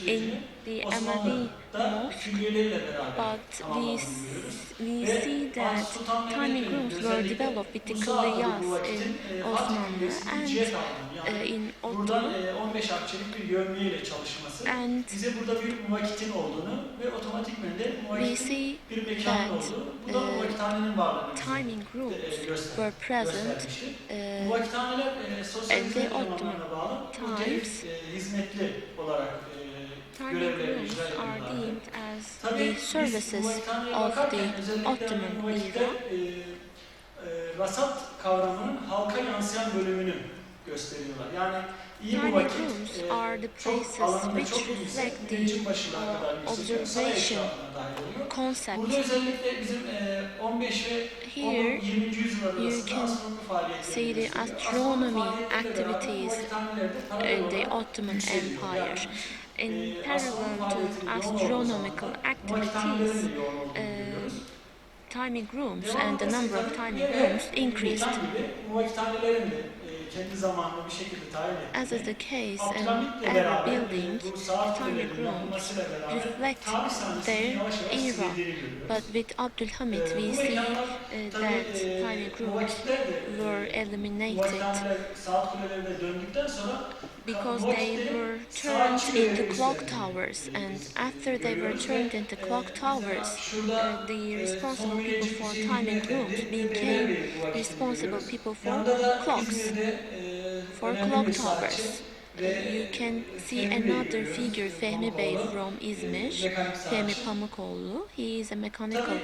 in the Emevi Osmanlı'da mosque, külliyeleriyle beraber but tamamlandığını görüyoruz. we Ve see Fatih that Sultan timing Mehmet rooms Bey'in were özellikle developed with the Musa adlı bu kulliyas vakitin in Fatih Osmanlı Külliyesi bir and cihet aldığını, yani in buradan Oturum, 15 akçelik bir yevmiyeyle çalışması and bize burada bir muvakitin olduğunu ve otomatikmen de we muvakitin see bir mekanın that olduğu, bu da muvakithanenin varlığını timing rooms were present göstermiştir. Muvakithaneler sosyal in hizmet the Ottoman elemanlarına bağlı times. hizmetli olarak Timing görevlerini rooms icra are ediyorlardı. deemed as Tabii the services biz muvakithaneye of bakarken the özellikle Ottoman muvakitte era. rasat kavramının halka yansıyan bölümünü gösteriyorlar. Yani iyi Timing muvakit rooms are the çok places alanında which çok iyiyse reflect bilincin the başına kadar yükseliyor. Sana observation eşyalarına dahil oluyor. concept. Burada özellikle bizim 15 ve 10. Here 20. yüzyıllar you arasında can astronomi faaliyetleri see the gösteriyor. astronomy Faaliyetlerle beraber activities muvakithanelerde paralel in the olarak Ottoman yükseliyor. Empire. In astronomi parallel to faaliyetinin yoğun olduğu astronomical zamanlar activities, muvakithanelerin de yoğun olduğunu görüyoruz. timing rooms Devam and the edersek number of tabii timing yere rooms increased. mekan gibi muvakithanelerin de kendi zamanını bir şekilde tayin As is ettiğini, the case in Abdülhamit'le every beraber building, bu the saat timing kulelerinin rooms yapılmasıyla beraber reflect tarih sahnesinin their yavaş yavaş era. sildiğini görüyoruz. But with Abdülhamit, we Bu see mekanlar that timing rooms muvakitler de were eliminated muvakithaneler saat kulelerine döndükten sonra because they were turned into clock towers, and after they were turned into clock towers, the responsible people for timing rooms became responsible people for clocks, for clock towers. You can see another figure, Fehmi Bey from İzmir, Fehmi Pamukoğlu. He is a mechanical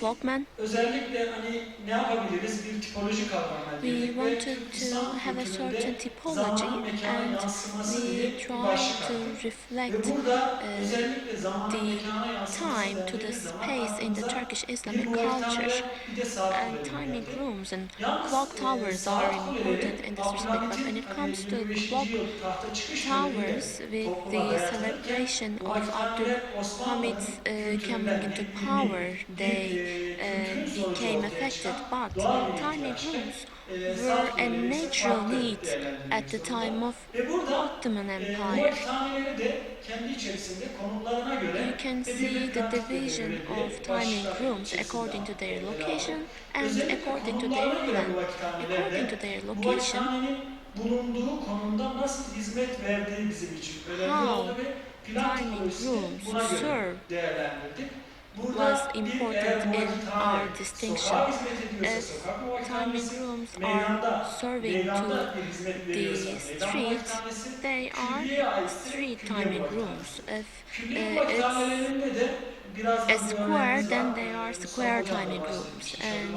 clockman. Özellikle hani ne yapabiliriz bir tipoloji kavramına We girdik ve wanted Türk to İslam have a certain kültüründe typology, zaman mekana and yansıması diye we bir tried başlık to attık. Ve reflect burada özellikle zamanın the mekana yansıması time to the dendiği zaman space in the aklımıza Turkish bir Islamic muvakithaneler culture. bir de saat And kuleleri timing geldi. rooms and Yalnız clock towers are saat important kuleleri in this respect, but when it Abdülhamit'in comes to 25. clock yıl tahta çıkış towers, dönemiyle with topluma the dayatılırken celebration of muvakithaneler Osmanlı'nın Abdülhamit's coming kültüründen into bir power, kültürün they sonucu became ortaya affected. çıkan But doğal bir timing ihtiyaçtı. rooms were Saat a kuleleri ise natural farklı need değerlendirilmek at the zorunda. time of Ve burada Ottoman Empire. muvakithaneleri de kendi içerisinde konumlarına göre You can ve see birbirine the pratik division göre of timing başlıklar rooms içerisinde according to their ele aldık. location and Özellikle according to their konumlarına göre plan. muvakithaneler According de to their location, muvakithanenin bulunduğu konumda nasıl hizmet verdiği bizim için önemli how oldu ve plan timing tipolojisini rooms buna göre serve değerlendirdik. was Burada bir eğer important in muvakithane our distinction. sokağa hizmet ediyorsa If sokak timing muvakithanesi, rooms meydanda, are serving meydanda to bir hizmet the veriyorsa meydan street, muvakithanesi, they külliyeye are aitse street külliye timing muvakithanesi. rooms. If Külliye it's muvakithanelerinde de biraz a square, then they are square timing rooms, and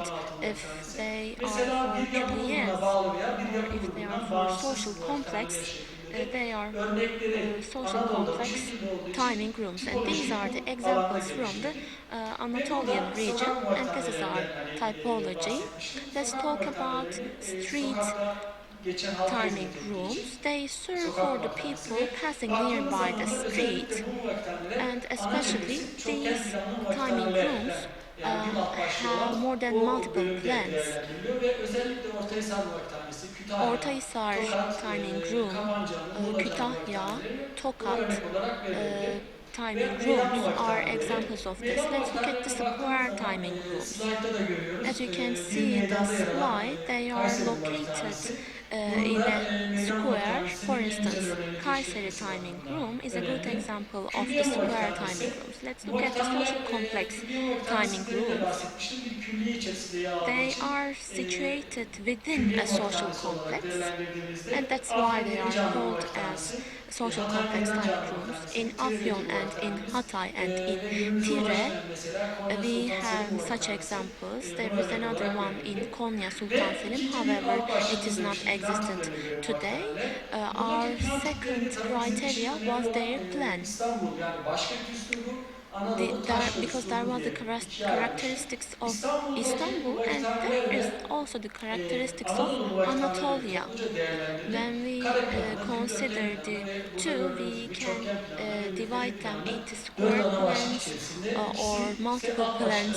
if they are mesela for bir yapı grubuna clients bağlı veya bir or yapı if they are grubundan for bağımsız social complex, muvakithaneler şeklinde they are örnekleri social Anadolu'da bu complex şekilde olduğu için timing rooms, and these tipolojiyi are the bu alanda examples from the geliştirdik. Anatolian region, and this is our typology. Let's talk about street timing rooms. They serve for the people passing nearby the street, and especially these timing rooms have more than multiple plans. Ortahisar timing room, Kütahya, Tokat timing rooms are examples of this. Let's look at the square timing rooms. As you can see in the slide, they are located in a square. For instance, Kayseri timing room is a good example of the square timing rooms. Let's look at the social complex timing rooms. They are situated within a social complex, and that's why they are called as social complex timing rooms. In Afyon and in Hatay and in Tire, we have such examples. There is another one in Konya Sultan Selim, however, it is not existent today. Our second criteria was their plan. Because there was the characteristics of Istanbul, and there is also the characteristics of Anatolia. When we consider the two, we can divide them into square plans or multiple plans.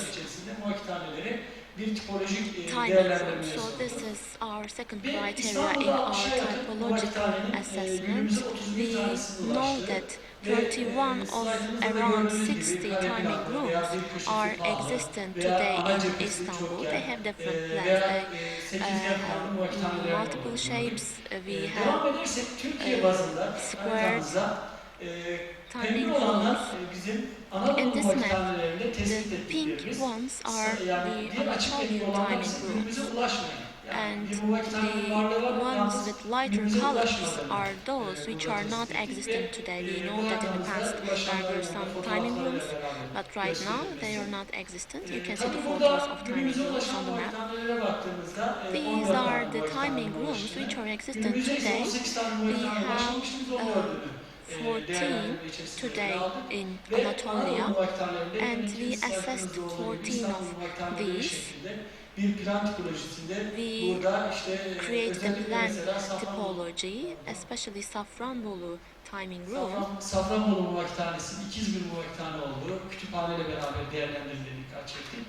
bir tipolojik timing room. değerlendirme So sorunu. this is our second Ve criteria in İstanbul'da our aşağı yakın bu typological hastanenin assessment. günümüzde 31 tane We sınırı know ulaştı. that Ve 31 of slaytımızda da around gördüğünüz 60 gibi kare timing planlı rooms veya bir are köşesi pahalı existent veya today ana in cephesi Istanbul. çokken They have different plans. veya They 8 yer farklı have muvakitanelerin multiple olduğunu shapes. gördük. We Devam have edersek Türkiye bazında aynı squared zamanda pembe timing olanlar rooms. bizim In Anadolu this map, muvakitanlarında tespit the pink ettiklerimiz ones are yani the diğer açık renkli Anatolian olanlar timing ise günümüze rooms. ulaşmayan. Yani And bir muvakitanın varlığı var the ones yalnız with lighter günümüze colors ulaşmadığını are those which are not tespit ettik existent ve today. We bu know that in the haritamızda past there ulaşanların were yanında some timing fotoğraflarıyla rooms, beraber but right now they are gösterilmesi. not existent. You can see Tabii the photos burada of timing günümüze rooms ulaşan on the map. muvakitanelere baktığımızda 14 These tane are the muvakitanın timing rooms ulaştığını, which are existent günümüzde ise today. 18 tane We muvakitanın have ulaşmamıştı, biz 14'ünü 14 değerlendirme içerisinde today ele aldık. in Ve Anatolia, Anadolu muvakitanlarında and we yönettiğimiz assessed slaytımızda olduğu gibi 14 İstanbul of muvakitanları these. şeklinde bir plan tipolojisinde We burada işte create the özellikle plan mesela Safranbolu, typology, especially Safranbolu timing room. Safranbolu muvakitanesi ikiz bir muvakitane olduğu kütüphaneyle beraber değerlendirildiğini dikkat çektik.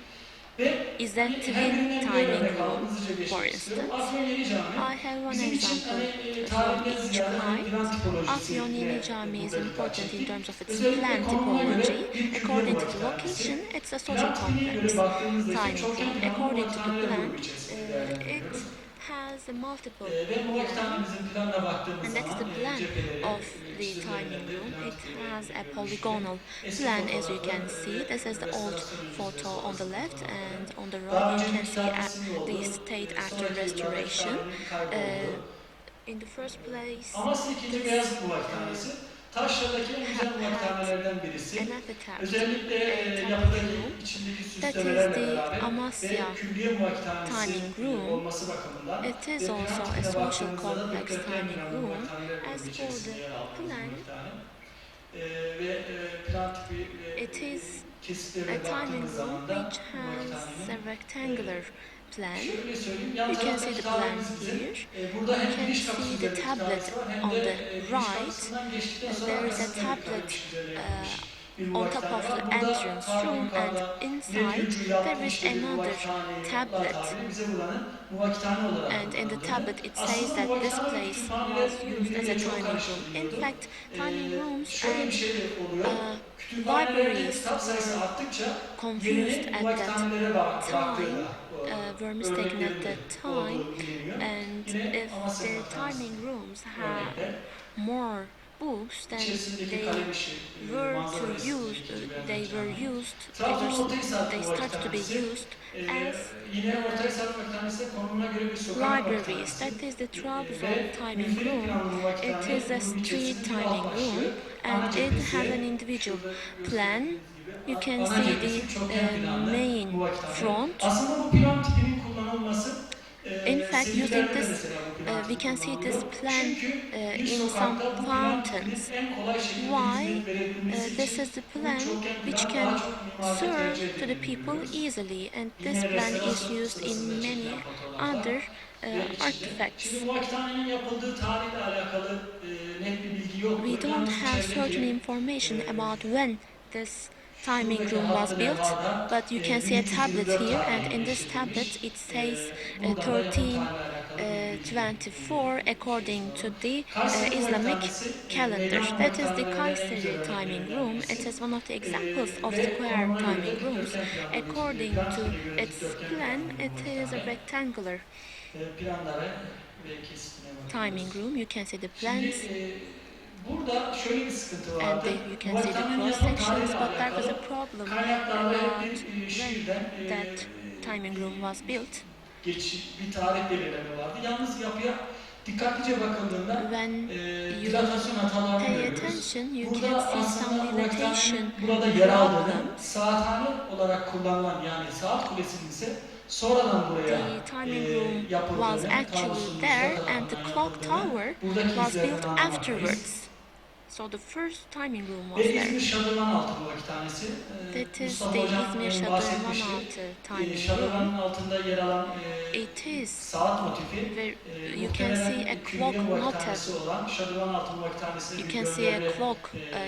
Ve Is that the her birinden bir timing örnek alalım, room, hızlıca for geçmek istiyorum. instance? Afyon Yeni Cami, I have one bizim için example from tarihinden each ziyade plan kind. tipolojisine Afyon Yeni Cami is burada dikkat important in çektik. terms of its Özellikle plan konumuna göre typology. bir külliye According to the muvakitanesi. location, it's a social Plan tipine complex göre baktığımızda ise timing çokgen room. planlı According to the muvakitaneler plan, grubu içerisinde it değerlendiriyoruz. has a multiple Ve plan, muvakitanemizin planına baktığımız and that's zaman the plan cepheleri of the timing room. It has a polygonal plan, as you can see. This is the old photo on the left, and on the right you can see the state after restoration. In the first place, Amasya 2. Beyazıt Muvakitanesi, Taşra'daki en güzel muvakitanelerden birisi. Özellikle yapıdaki içindeki süslemelerle beraber ve külliye muvakitanesi olması bakımından it is also a social complex timing room. As for the plan, plan tipi it is kesitlerine a timing baktığımız room zaman da which has a rectangular plan. şöyle söyleyeyim, You yan can see taraftaki the plan tabimiz bizim. here. Burada You hem can giriş kapısı see the üzerinde tablet kitabesi var hem on de the giriş right. kapısından geçtikten sonra There is a arkasında bir tablet kalmış üzerine yapılmış bir on top muvakitanne of var. the Burada entrance tarihi room, yukarıda and ne inside kültür yaptığı there is işte bir another muvakitane tablet. tabiri bize buranın muvakitane olarak And in the kullanıldığını. tablet it says Aslında that this muvakitane place kütüphaneler was used as a birbiriyle çok timing room. karıştırılıyordu. In fact, timing rooms Şöyle bir and şey de oluyor. libraries Kütüphanelerde kitap sayısı were arttıkça confused yeni at that muvakitanelere time, were mistaken at that time, olduğu biliniyor. and Yine if Amasya the Muvakitanesi timing rooms had örnekler. more books, then İçerisindeki they kalemişi, were manzara to resmi, use, ikinci they were beğendiğim used, Trabzon Ortahisar they started to be Muvakitanesi, used as yine Ortahisar Muvakitanesi konumuna göre bir sokak libraries. muvakitanesi. That is the Trabzon Ve timing müftelik room. planlı muvakitane It is a bunun street içerisinde bir alt timing başlığı. room, Ana and it cephesi, has an individual şurada plan. gösterdiğiniz gibi, You can ana see cephesi the çokgen planlı main muvakitane. front. Aslında bu plan tipinin kullanılması In fact, using sevgilerde this, mesela bu plan we can see this kullanılıyor. plan Çünkü bir in some sokakta bu plan tipinin fountains. en kolay şekilde Why? hizmet verebilmesi This için is the bu plan çokgen which plan can daha çok mimaride serve tercih to the people edilebiliyor. easily, and this Yine plan is restorasyon used in sırasında many çekilen fotoğraflar other ve içinde. artifacts. Şimdi bu vakithanenin yapıldığı tarihle alakalı net bir bilgi yok. We don't have certain information about when this timing room was built, but you can see a tablet here, and in this tablet it says 1324 according to the Islamic calendar. That is the Kayseri timing room. It is one of the examples of square timing rooms. According to its plan, it is a rectangular timing room. You can see the plans. Burada şöyle bir sıkıntı And vardı. you can see the cross sections, but there was a problem Kaynaklarda hep about bir when şiirden that timing room was built. bir tarih belirleme vardı. Yalnız yapıya dikkatlice bakıldığında When you dilatasyon hatalarını pay görüyoruz. attention, you Burada can see aslında some bu dilatation vakithanenin burada yer aldığını, problems. saathane olarak kullanılan yani saat kulesinin ise sonradan buraya The timing room was yapıldığını actually there, and the clock tower was built afterwards. So the first timing room was Ve there. İzmir Şadırvanaltı bu vakithanesi. That is Mustafa the Hocam İzmir bahsetmişti. Şadırvanaltı timing room. Şadırvanın altında yer alan It is saat motifi where you can muhtemelen see a külliye clock motif. vakithanesi olan Şadırvanaltı vakithanesine You bir can see a gönderme clock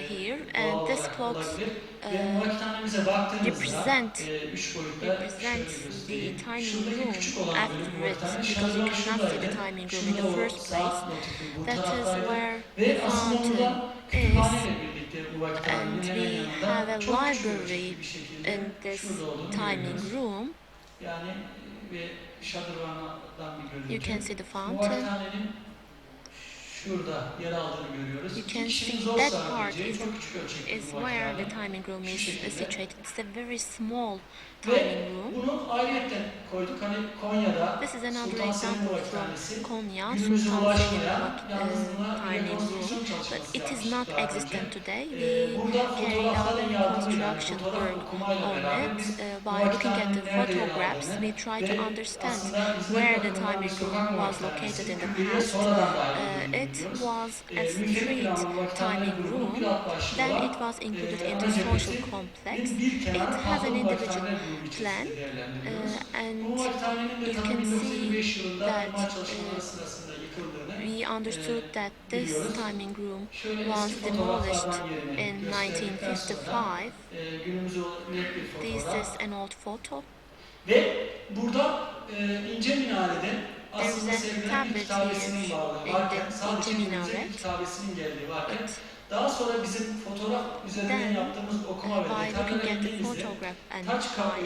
here, doğal and this olarak clock olabilir. Ve vakithanemize baktığınızda represents şöyle the göstereyim. timing Şuradaki room küçük olan bölüm after bu it, vakithane. because you Şadırvan cannot see the şuradaydı. timing room in the Şurada o first place. saat motifi bu That is taraftaydı. where the Ve aslında fountain burada is, kütüphaneyle birlikte bu vakithanenin and hemen we yanında have a çok küçük library ölçekli bir şekilde in this şurada olduğunu timing görüyoruz. room. Yani ve Şadırvan'dan bir görüntü. You can see the Bu fountain. vakithanenin şurada yer aldığını görüyoruz. You İki can kişinin see zor that part sığabileceği çok küçük ölçekli is bu where vakithane. the timing room Şu is şekilde. situated. It's a very small Ve timing room. bunu ayrıyetten koyduk. Hani Konya'da This is another Sultan Selim example vakithanesi from Konya, günümüze Sultan Selim ulaşmayan, yalnız buna timing room, rekonstrüksiyon but çalışması it is yapmıştık not daha önce. existent today. We Burada carried out fotoğrafların the yardımıyla, yani reconstruction fotoğraf work okumayla on beraber it biz bu by looking at the vakithanenin nerede yer photographs. aldığını We try to ve understand aslında hizmet where the bakımından bir timing sokak room was located vakithanesi, in the külliyeye past. sonradan dahil edildiğini It biliyoruz. was a Müfedik street planlı vakithaneler timing grubunun bir room. alt başlığı Then olan it was included ana into social cephesinin complex. bir It kenar has an tahıl individual vakithaneler grubu plan, içerisinde değerlendiriyoruz. Bu and vakithanenin de you tabii can 1955 see yılında that imar çalışmaları sırasında yıkıldığını we understood that this biliyoruz. timing room Şöyle was eski demolished fotoğraflardan yerine in gösterdikten sonra 1955. günümüze net bir This fotoğraf. is an old photo. Ve burada ince minarede There is aslında a sergilenen bir tablet kitabesinin here varlığı in varken, the sadece ince günümüze bir minaret. kitabesinin geldiği varken, But daha sonra bizim fotoğraf üzerinden then, yaptığımız okuma ve by looking at the detaylarla photograph and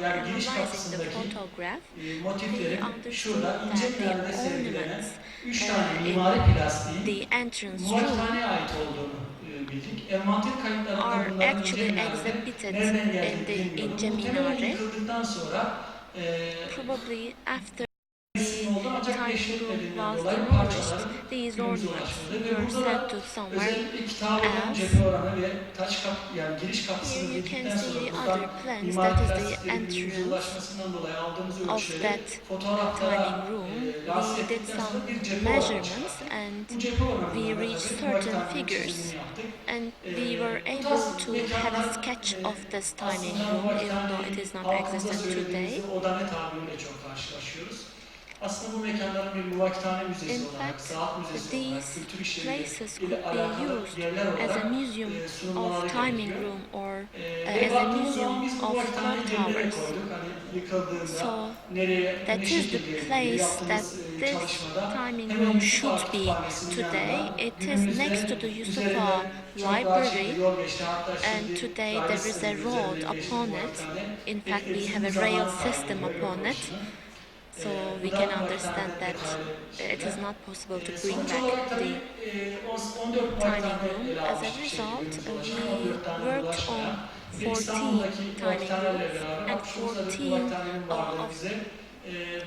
yani by giriş analyzing the kapısındaki photograph, we motiflerin understood şurada ince that the minarede sergilenen ornaments 3 tane in mimari plastiğin the entrance bu room vakithaneye ait olduğunu bildik. Envanter kayıtlarında are bunların ince actually minarede exhibited nereden in geldiğini the bilmiyorum. ince Muhtemelen minare. yıkıldıktan sonra Probably after oldu ancak timing room keşfedilmediğinden was dolayı demolished, parçaların these günümüze ornaments ulaşmadı. Ve were burada sent da to somewhere özellikle kitabenin else. cephe oranı ve yani giriş kapısını Here you bildikten can see sonra the buradan other plans, mimari that is the plastiklerin günümüze entrance ulaşmasından dolayı aldığımız of ölçüleri that fotoğraflara timing room. lanse We did ettikten sonra some bir cephe oranı measurements çıkarttık. and Bu cephe we oranından reached tabii certain vakithanenin figures, çizimini yaptık. and we were Bu able tarz to have a mekanlar sketch of this timing aslında bu room, even though it vakithaneyi is not halkımıza existent söylediğimizde today. odane tabiriyle çok karşılaşıyoruz. Aslında bu mekanların bir muvakkitane müzesi In olarak, fact, saat müzesi olarak, these kültür işleriyle places could be alakalı used yerler as a olarak museum sunumları of timing gerekiyor. room or Ve as a baktığımız zaman museum biz bu of muvakkitaneyi clock yerlere towers. koyduk. Hani yıkıldığında So nereye, that ne is şekilde the diye place that yaptığımız this çalışmada timing hemen room Yusufa should be Kütüphanesi'nin today. yanında It is günümüzde next to the Yusufa üzerinden çok rahat şekilde Library, yol geçti. Hatta and şimdi today raylı there is a sistemin road üzerinden geçti upon bu it. muvakkitane. In fact, we Bizim have a zaman rail sahibi system oluyor, upon it. yolbaşının. So we Bu da can muvakkitane understand that detaylı it is şeyler. not possible to bring Sonuç back olarak the tabii 14 timing muvakkitane room. ele As a almıştık result, günümüze ulaşan, we 14 tane worked ulaşmayan. on Bir de 14 İstanbul'daki timing muvakkitanelerle rooms beraber and 60 adet 14 muvakkitanenin varlığı of bize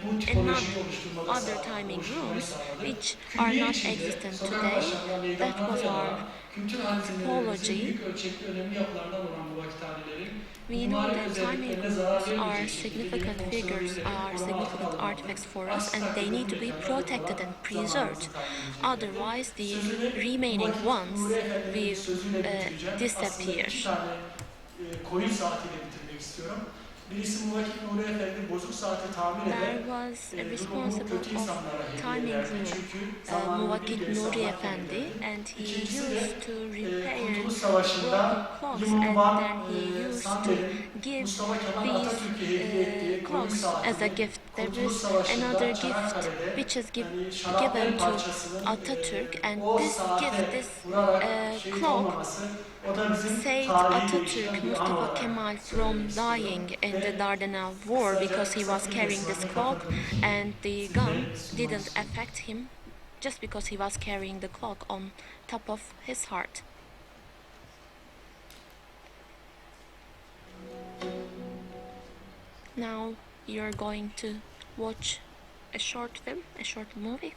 bu and tipolojiyi not oluşturmayı other timing rooms sağladı. which are Külliye not içinde existent sokak today. başlarında, That meydanlarda was yer our alan kültür hazinelerimizi typology. büyük ölçekli önemli yapılarından olan bu vakithanelerin We know mimari that timing özelliklerine zarar rooms are vermeyecek şekilde yeni significant figures, fonksiyonelleri are koruma altına significant alınmalı. artifacts for us, Aksi and they takdirde need bu to be mekanlar protected and zamanımızı preserved. kaybedeceklerdir. Otherwise, the Sözümü remaining bu ones Nuri Efendi'nin will sözüyle bitireceğim. Aslında disappear. 2 tane koyun saatiyle bitirmek istiyorum. Birisi Muvakit Nuri Efendi bozuk saati tamir There ederek was a durumu responsible kötü of insanlara hediye timing ederdi. room, Çünkü zamanın Muvakit bir Nuri insanlar Efendi, ederdi. and he İkincisi de used to repair Kurtuluş Savaşı'nda broken clocks, and Yumurban then he used to Sandel'in give Mustafa Kemal these Atatürk'e hediye ettiği koyun clocks as a saatini gift. There Kurtuluş is Savaşı'nda another gift Çanakkale'de which is yani şarapnel given to parçasının Atatürk, and o this saate gift, this vurarak şehit clock olmaması, o da bizim saved tarihi değiştiren Atatürk bir an Mustafa olarak Kemal from söylemek istiyorum. dying in Ve the Dardanelles War because he was kısa bir carrying this resmine clock, katılmış. and the Sizlere gun sunmak didn't istiyorum. affect him just because he was carrying the clock on top of his heart. Now you're going to watch a short film, a short movie.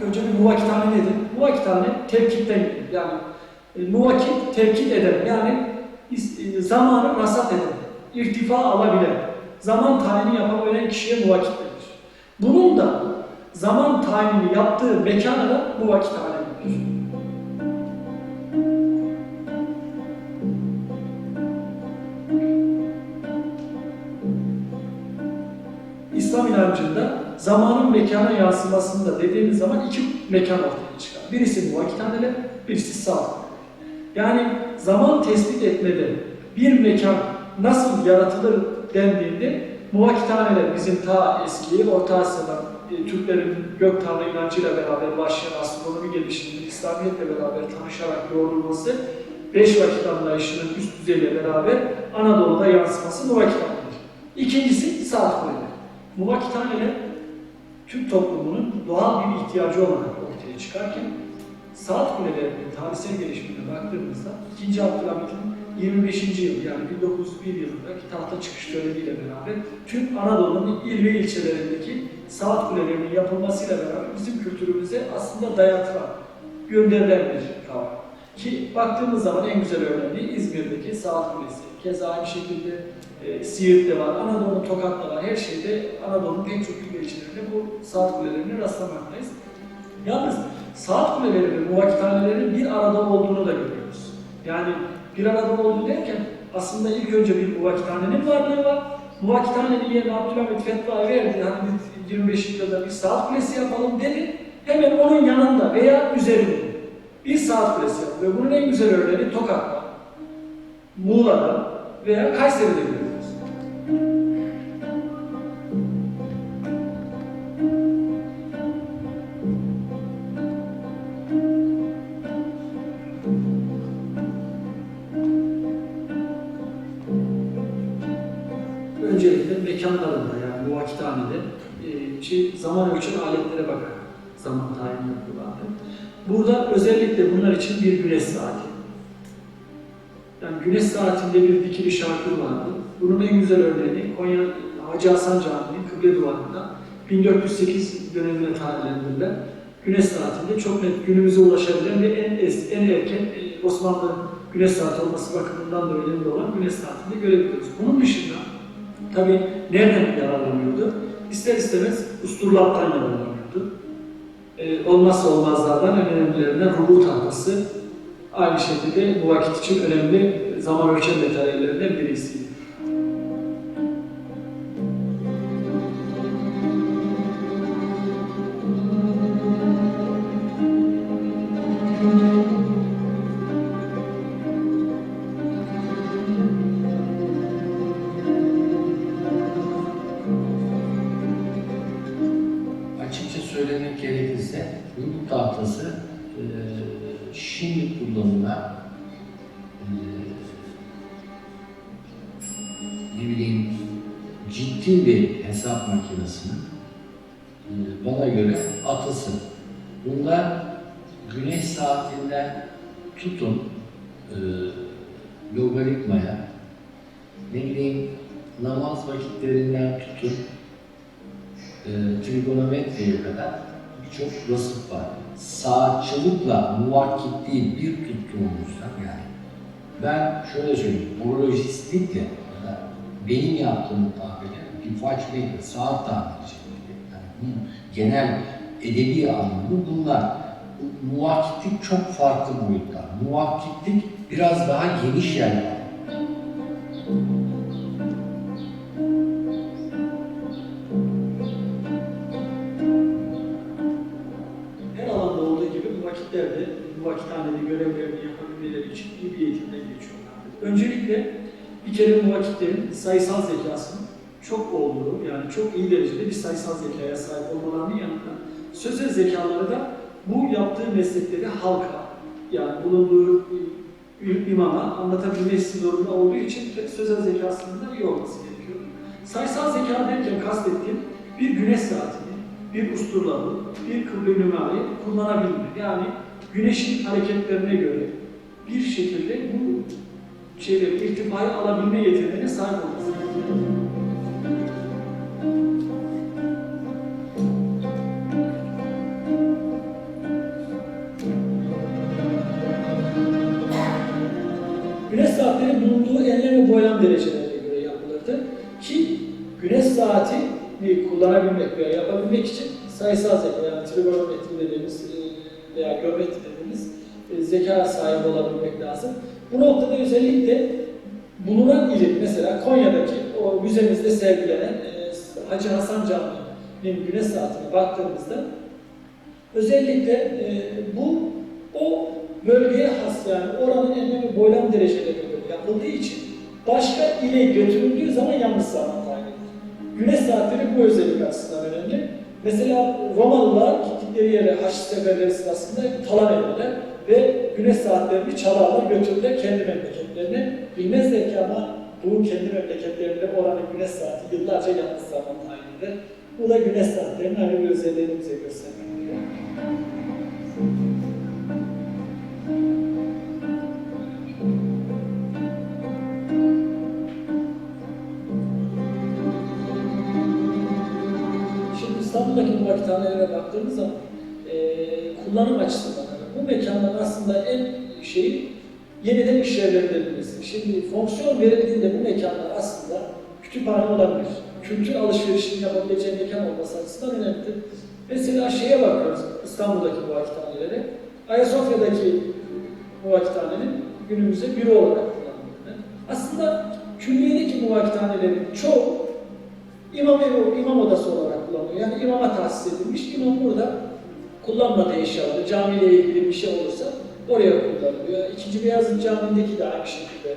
İlk önce bir muvakkithane nedir? Muvakkithane tevkitten gelir. Yani muvakkit tevkit eder. Yani zamanı rasat eder. İrtifa alabilen, zaman tayini yapabilen kişiye muvakkit denir. Bunun da zaman tayinini yaptığı mekana da muvakkithane denir. İslam inancında zamanın mekana yansımasında dediğimiz zaman iki mekan ortaya çıkar. Birisi muvakkithaneler, birisi saat. Yani zaman tespit etmede bir mekan nasıl yaratılır dendiğinde muvakkithaneler bizim ta eski Orta Asya'dan Türklerin gök tanrı inancıyla beraber başlayan astronomi gelişiminin İslamiyetle beraber tanışarak yoğrulması, 5 vakit anlayışının üst düzeyle beraber Anadolu'da yansıması muvakkithaneler. İkincisi saat kuleleri. Muvakkithaneler Türk toplumunun doğal bir ihtiyacı olarak ortaya çıkarken saat kulelerinin tarihsel gelişimine baktığımızda 2. Abdülhamit'in 25. yıl yani 1901 yılındaki tahta çıkış töreniyle beraber tüm Anadolu'nun il ve ilçelerindeki saat kulelerinin yapılmasıyla beraber bizim kültürümüze aslında dayatılan, gönderilen bir kavram. Ki baktığımız zaman en güzel örneği İzmir'deki saat kulesi. Keza aynı şekilde Siirt'te var, Anadolu'nun Tokat'ta var, her şeyde Anadolu'nun pek çok il ve ilçelerinde bu saat kulelerini rastlamaktayız. Yalnız saat kuleleri ve muvakkithanelerin bir arada olduğunu da görüyoruz. Yani bir arada olduğu derken aslında ilk önce bir muvakkithanenin varlığı var. Muvakkithanenin yerine Abdülhamit fetva verdi. Hani 25 yılda bir saat kulesi yapalım dedi. Hemen onun yanında veya üzerinde bir saat kulesi yapılıyor. Bunun en güzel örneği Tokat'ta, Muğla'da veya Kayseri'de görüyoruz. Öncelikle mekanlarında yani muvakkithanede zaman ölçüm aletlere bakarak zaman tayini yapıyorlardı. Burada özellikle bunlar için bir güneş saati. Yani güneş saatinde bir dikili şarkı vardı. Bunun en güzel örneği Konya Hacı Hasan Camii'nin kıble duvarında 1408 dönemine tarihlendirilen güneş saatinde çok net günümüze ulaşabilen ve en erken Osmanlı güneş saati olması bakımından da önemli olan güneş saatinde görebiliyoruz. Bunun dışında tabii nereden yararlanıyordu? İster istemez usturlaptan yararlanıyordu. Olmazsa olmazlardan en önemlilerinden rubu tahtası aynı şekilde bu vakit için önemli zaman ölçem materyallerinden birisiydi. Söylemek gerekirse rubu tahtası şimdi kullanılan ciddi bir hesap makinesinin bana göre atısı. Bunlar güneş saatinden tutun logaritmaya, namaz vakitlerinden tutun trigonometriye kadar birçok vasıf var. Saatçılıkla muvakkitliği bir tuttuğumuzda yani ben şöyle söyleyeyim, horolojistlikle benim yaptığım tabirle bir watchmaker, saat tamirciliği yani bunun genel edebi anlamı bunlar. Muvakkitlik çok farklı boyutlar. Muvakkitlik biraz daha geniş yerler. Bu vakithanede görevlerini yapabilmeleri için iyi bir eğitimden geçiyorlardı. Öncelikle bir kere bu vakitlerin sayısal zekasının çok olduğu, yani çok iyi derecede bir sayısal zekaya sahip olmalarının yanında sözel zekaları da bu yaptığı meslekleri halka, yani bulunduğu imama anlatabilmesi zorunda olduğu için sözel zekasının da iyi olması gerekiyor. Sayısal zeka derken kastettiğim bir güneş saatini, bir usturlalı, bir kıble nümayı kullanabilme. Yani güneşin hareketlerine göre bir şekilde bu irtifayı alabilme yeteneğine sahip olması. güneş saatleri bulunduğu enlem ve boylam derecelerine göre yapılırdı. Ki güneş saatini kullanabilmek veya yapabilmek için sayısal zeka, yani trigonometri dediğimiz veya geometri dediğimiz zeka sahibi olabilmek lazım. Bu noktada özellikle bulunan ilim, mesela Konya'daki o müzemizde sergilenen Hacı Hasan Camii'nin güneş saatine baktığımızda özellikle o bölgeye has, yani oranın enlem ve boylam derecelerine göre yapıldığı için başka ile götürüldüğü zaman yanlış zaman tayin edilir. Güneş saatleri bu özellik açısından önemli. Mesela Romalılar gittikleri yere Haç seferleri sırasında talan ederler ve güneş saatlerini çalarlar, götürürler kendi memleketlerine. Bilmezler ki ama bu kendi memleketlerinde oranın güneş saati yıllarca yanlış zaman tayin eder. Bu da güneş saatlerinin ayrı bir özelliğini bize gösteriyor. Şimdi İstanbul'daki bu vakithanelere baktığımız zaman kullanım açısından bu mekanların aslında en yeniden işlevlendirilmesi. Şimdi fonksiyon verildiğinde bu mekanlar aslında kütüphane olabilir. Kültür alışverişini yapabileceği mekan olması açısından önemlidir. Mesela şeye bakıyoruz, İstanbul'daki bu vakithanelere. Ayasofya'daki bu vakithanenin günümüzde büro olarak kullanılıyor. Aslında külliyedeki bu vakithanelerin çoğu imam odası olarak kullanılıyor. Yani imama tahsis edilmiş. İmam burada kullanmadığı eşyaları, camiyle ilgili bir şey olursa oraya kullanılıyor. İkinci Beyazıt Camii'ndeki de aynı şekilde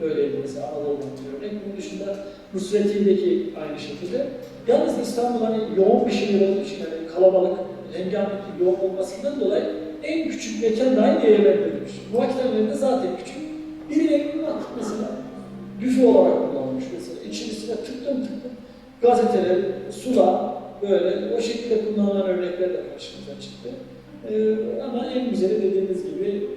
öyleydi mesela Anadolu'dan bir örnek. Bunun dışında Nusretiye'deki aynı şekilde. Yalnız İstanbul hani yoğun bir şehir olduğu için, yani kalabalık, hengametli, yoğun olmasından dolayı en küçük mekan dahi değerlendirilmiş. Bu vakitlerinde zaten küçük. Birileri baktık mesela, büfe olarak kullanılmış mesela. İçerisine tıklım gazeteler, sular, böyle o şekilde kullanılan örnekler de karşımıza çıktı. Ama en güzeli dediğimiz gibi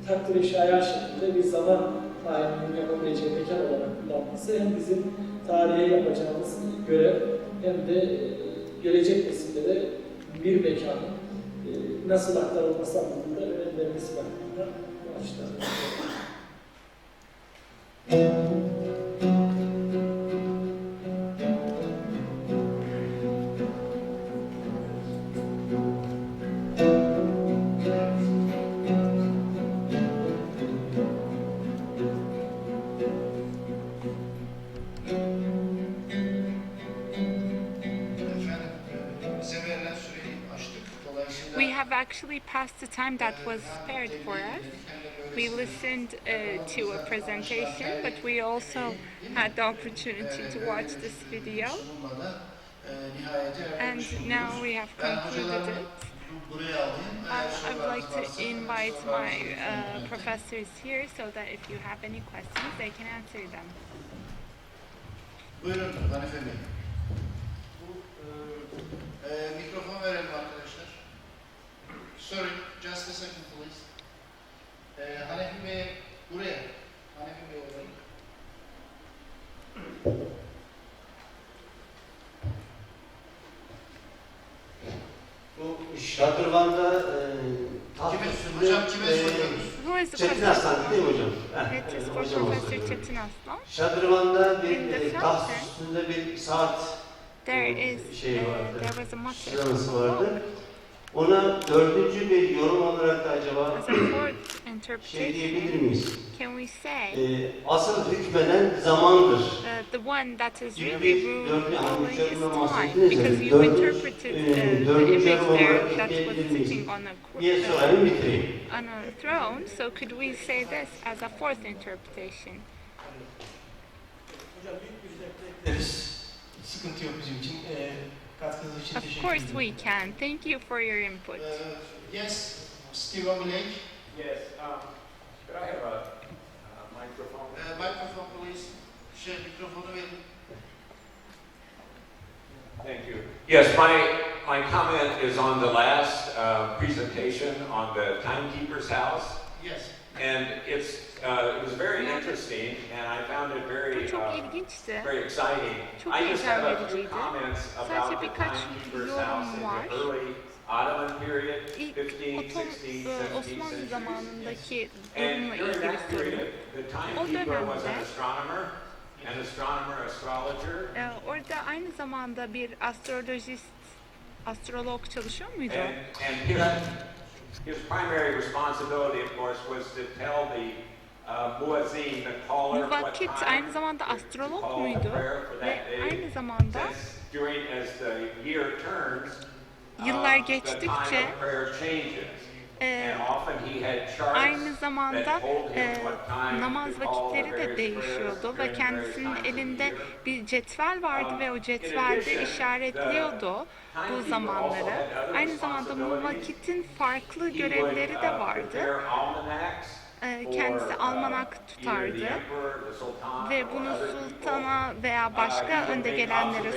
takdir-i şayan şekilde bir zaman tayinini yapabileceği mekan olarak kullanması hem bizim tarihe yapacağımız görev hem de gelecek nesillere bir mekanın nasıl aktarılması anlamında önem vermesi bakımından bu açıdan. We have actually passed the time that was spared for us. We listened to a presentation, but we also had the opportunity to watch this video. And now we have concluded it. I would like to invite my professors here so that if you have any questions, they can answer them. Buyurun Hanife Bey. Mikrofon verelim arkadaşlar. Sorry, just a second please. Hanife Bey buraya. Hanife Bey oraya. Bu şadırvanda taht üstünde Hocam kime soruyoruz? Çetin Aslan değil mi hocam? It is for Professor Çetin Aslan. Şadırvanda In the bir taht fountain, üstünde bir saat there was a sıraması motif. vardı. Ona dördüncü bir yorum olarak da acaba As a fourth şey diyebilir interpretation, miyiz? can we say Asıl hükmeden zamandır. the one that is Gibi really bir dördüncü ruling is yorumdan time? bahsettiniz Because ya, you interpreted the dördüncü image yorum there olarak that was ekleyebilir miyiz sitting on diye sorayım, bitireyim. on a throne. So could we say this as a fourth interpretation? Hocam büyük bir zevkle ekleriz. Sıkıntı yok bizim için. Katkınız için Of teşekkür course ederim. we can. Thank you for your input. Yes, Steven Blake. Yes, could I have a microphone? Microphone please. Mikrofonu verin. Thank you. Yes, my comment is on the last presentation on the timekeeper's house. Yes. And it was very interesting, and I found it very, Bu çok ilginçti. very exciting. Çok I just have a few heyecan vericiydi. comments Sadece about the birkaç timekeeper's yorum house in var. the early Ottoman period, İlk 15, 16, 17th Osmanlı centuries. zamanındaki And durumla during ilgili that soru. period, the O timekeeper was an dönemde astronomer, astrologer. orada aynı zamanda bir astrolog çalışıyor muydu? And his primary responsibility, of course, was to tell the muezzin, the caller, what Muvakit time aynı zamanda to astrolog call muydu prayer for ve that day. aynı zamanda As the year turns, yıllar the time geçtikçe of prayer changes. e, And often he had charts aynı zamanda that told him what time namaz to call the vakitleri de various değişiyordu prayers ve during the various kendisinin times of the elinde year. bir cetvel vardı ve o cetvelde işaretliyordu bu zamanları. Aynı zamanda muvakitin farklı görevleri de vardı. Kendisi almanak tutardı ve bunu sultana veya başka önde gelenlere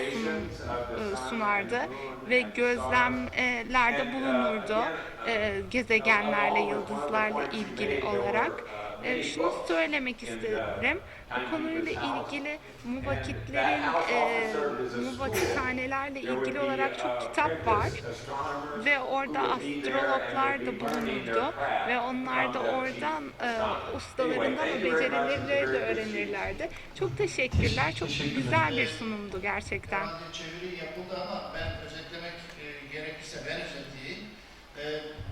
sunardı ve gözlemlerde bulunurdu gezegenlerle, yıldızlarla ilgili olarak. Şunu söylemek isterim, bu konuyla ilgili muvakithanelerle ilgili olarak çok kitap var ve orada astrologlar da bulunurdu ve onlar da oradan ustalarından o becerileri de öğrenirlerdi. Çok teşekkürler, çok güzel bir sunumdu gerçekten. Çeviri yapıldı ama ben özetlemek gerekirse ben özetleyeyim.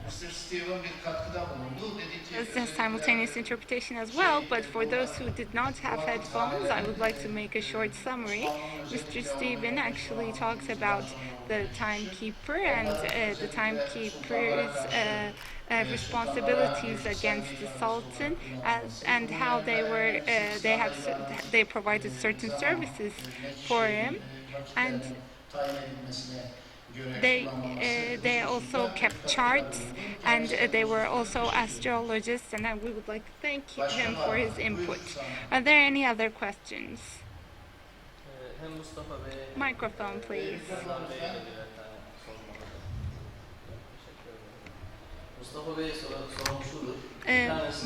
Mr. Steven bir katkıda bulundu. There's simultaneous interpretation as well, but for those who did not have headphones, I would like to make a short summary. Mr. Stephen actually talks about the timekeeper and the timekeeper's responsibilities against the Sultan, and how they provided certain services for him, and they also kept charts, and they were also astrologists, and we would like to thank him for his input. Are there any other questions? Microphone, please.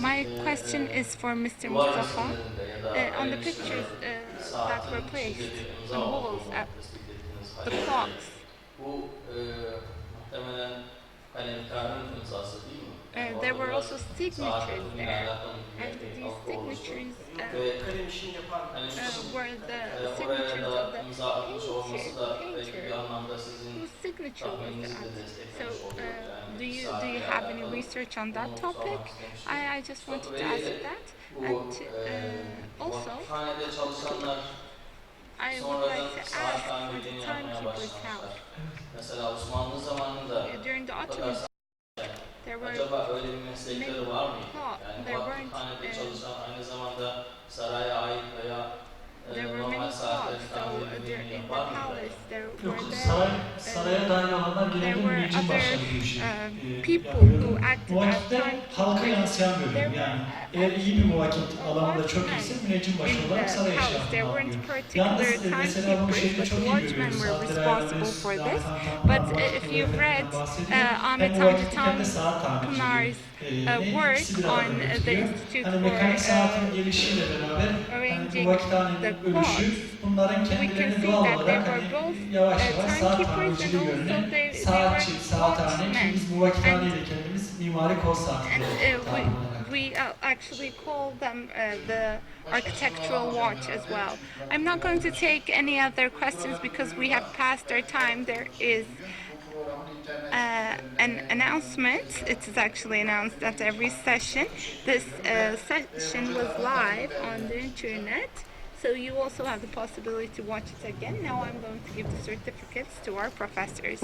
My question is for Mr. Mustafa. On the pictures that were placed on the walls, the clocks, there were also signatures there, and these signatures were the signatures of the painter. Whose signature was that? So, do you have any research on that topic? I just wanted to ask that, and also I would like to ask for the timekeeper's house. During the Oturum, there were many clocks. There weren't. There were many clocks. So in the palace, there were other people who acted as halka yansıyan bölüm yani. Eğer iyi bir muvakit alanında çok iyiyse müneccim başı olarak saray eşyalarını alıyor. Yalnız mesela bu şeyde çok iyi görüyoruz. But if you've read Ahmet Hamdi Tanpınar's work on the Institute for arranging the clocks, we can see that they were both timekeepers and also they were watchmen. And we actually call them the architectural watch as well. I'm not going to take any other questions because we have passed our time. There is an announcement. It is actually announced at every session. This session was live on the internet, so you also have the possibility to watch it again. Now I'm going to give the certificates to our professors.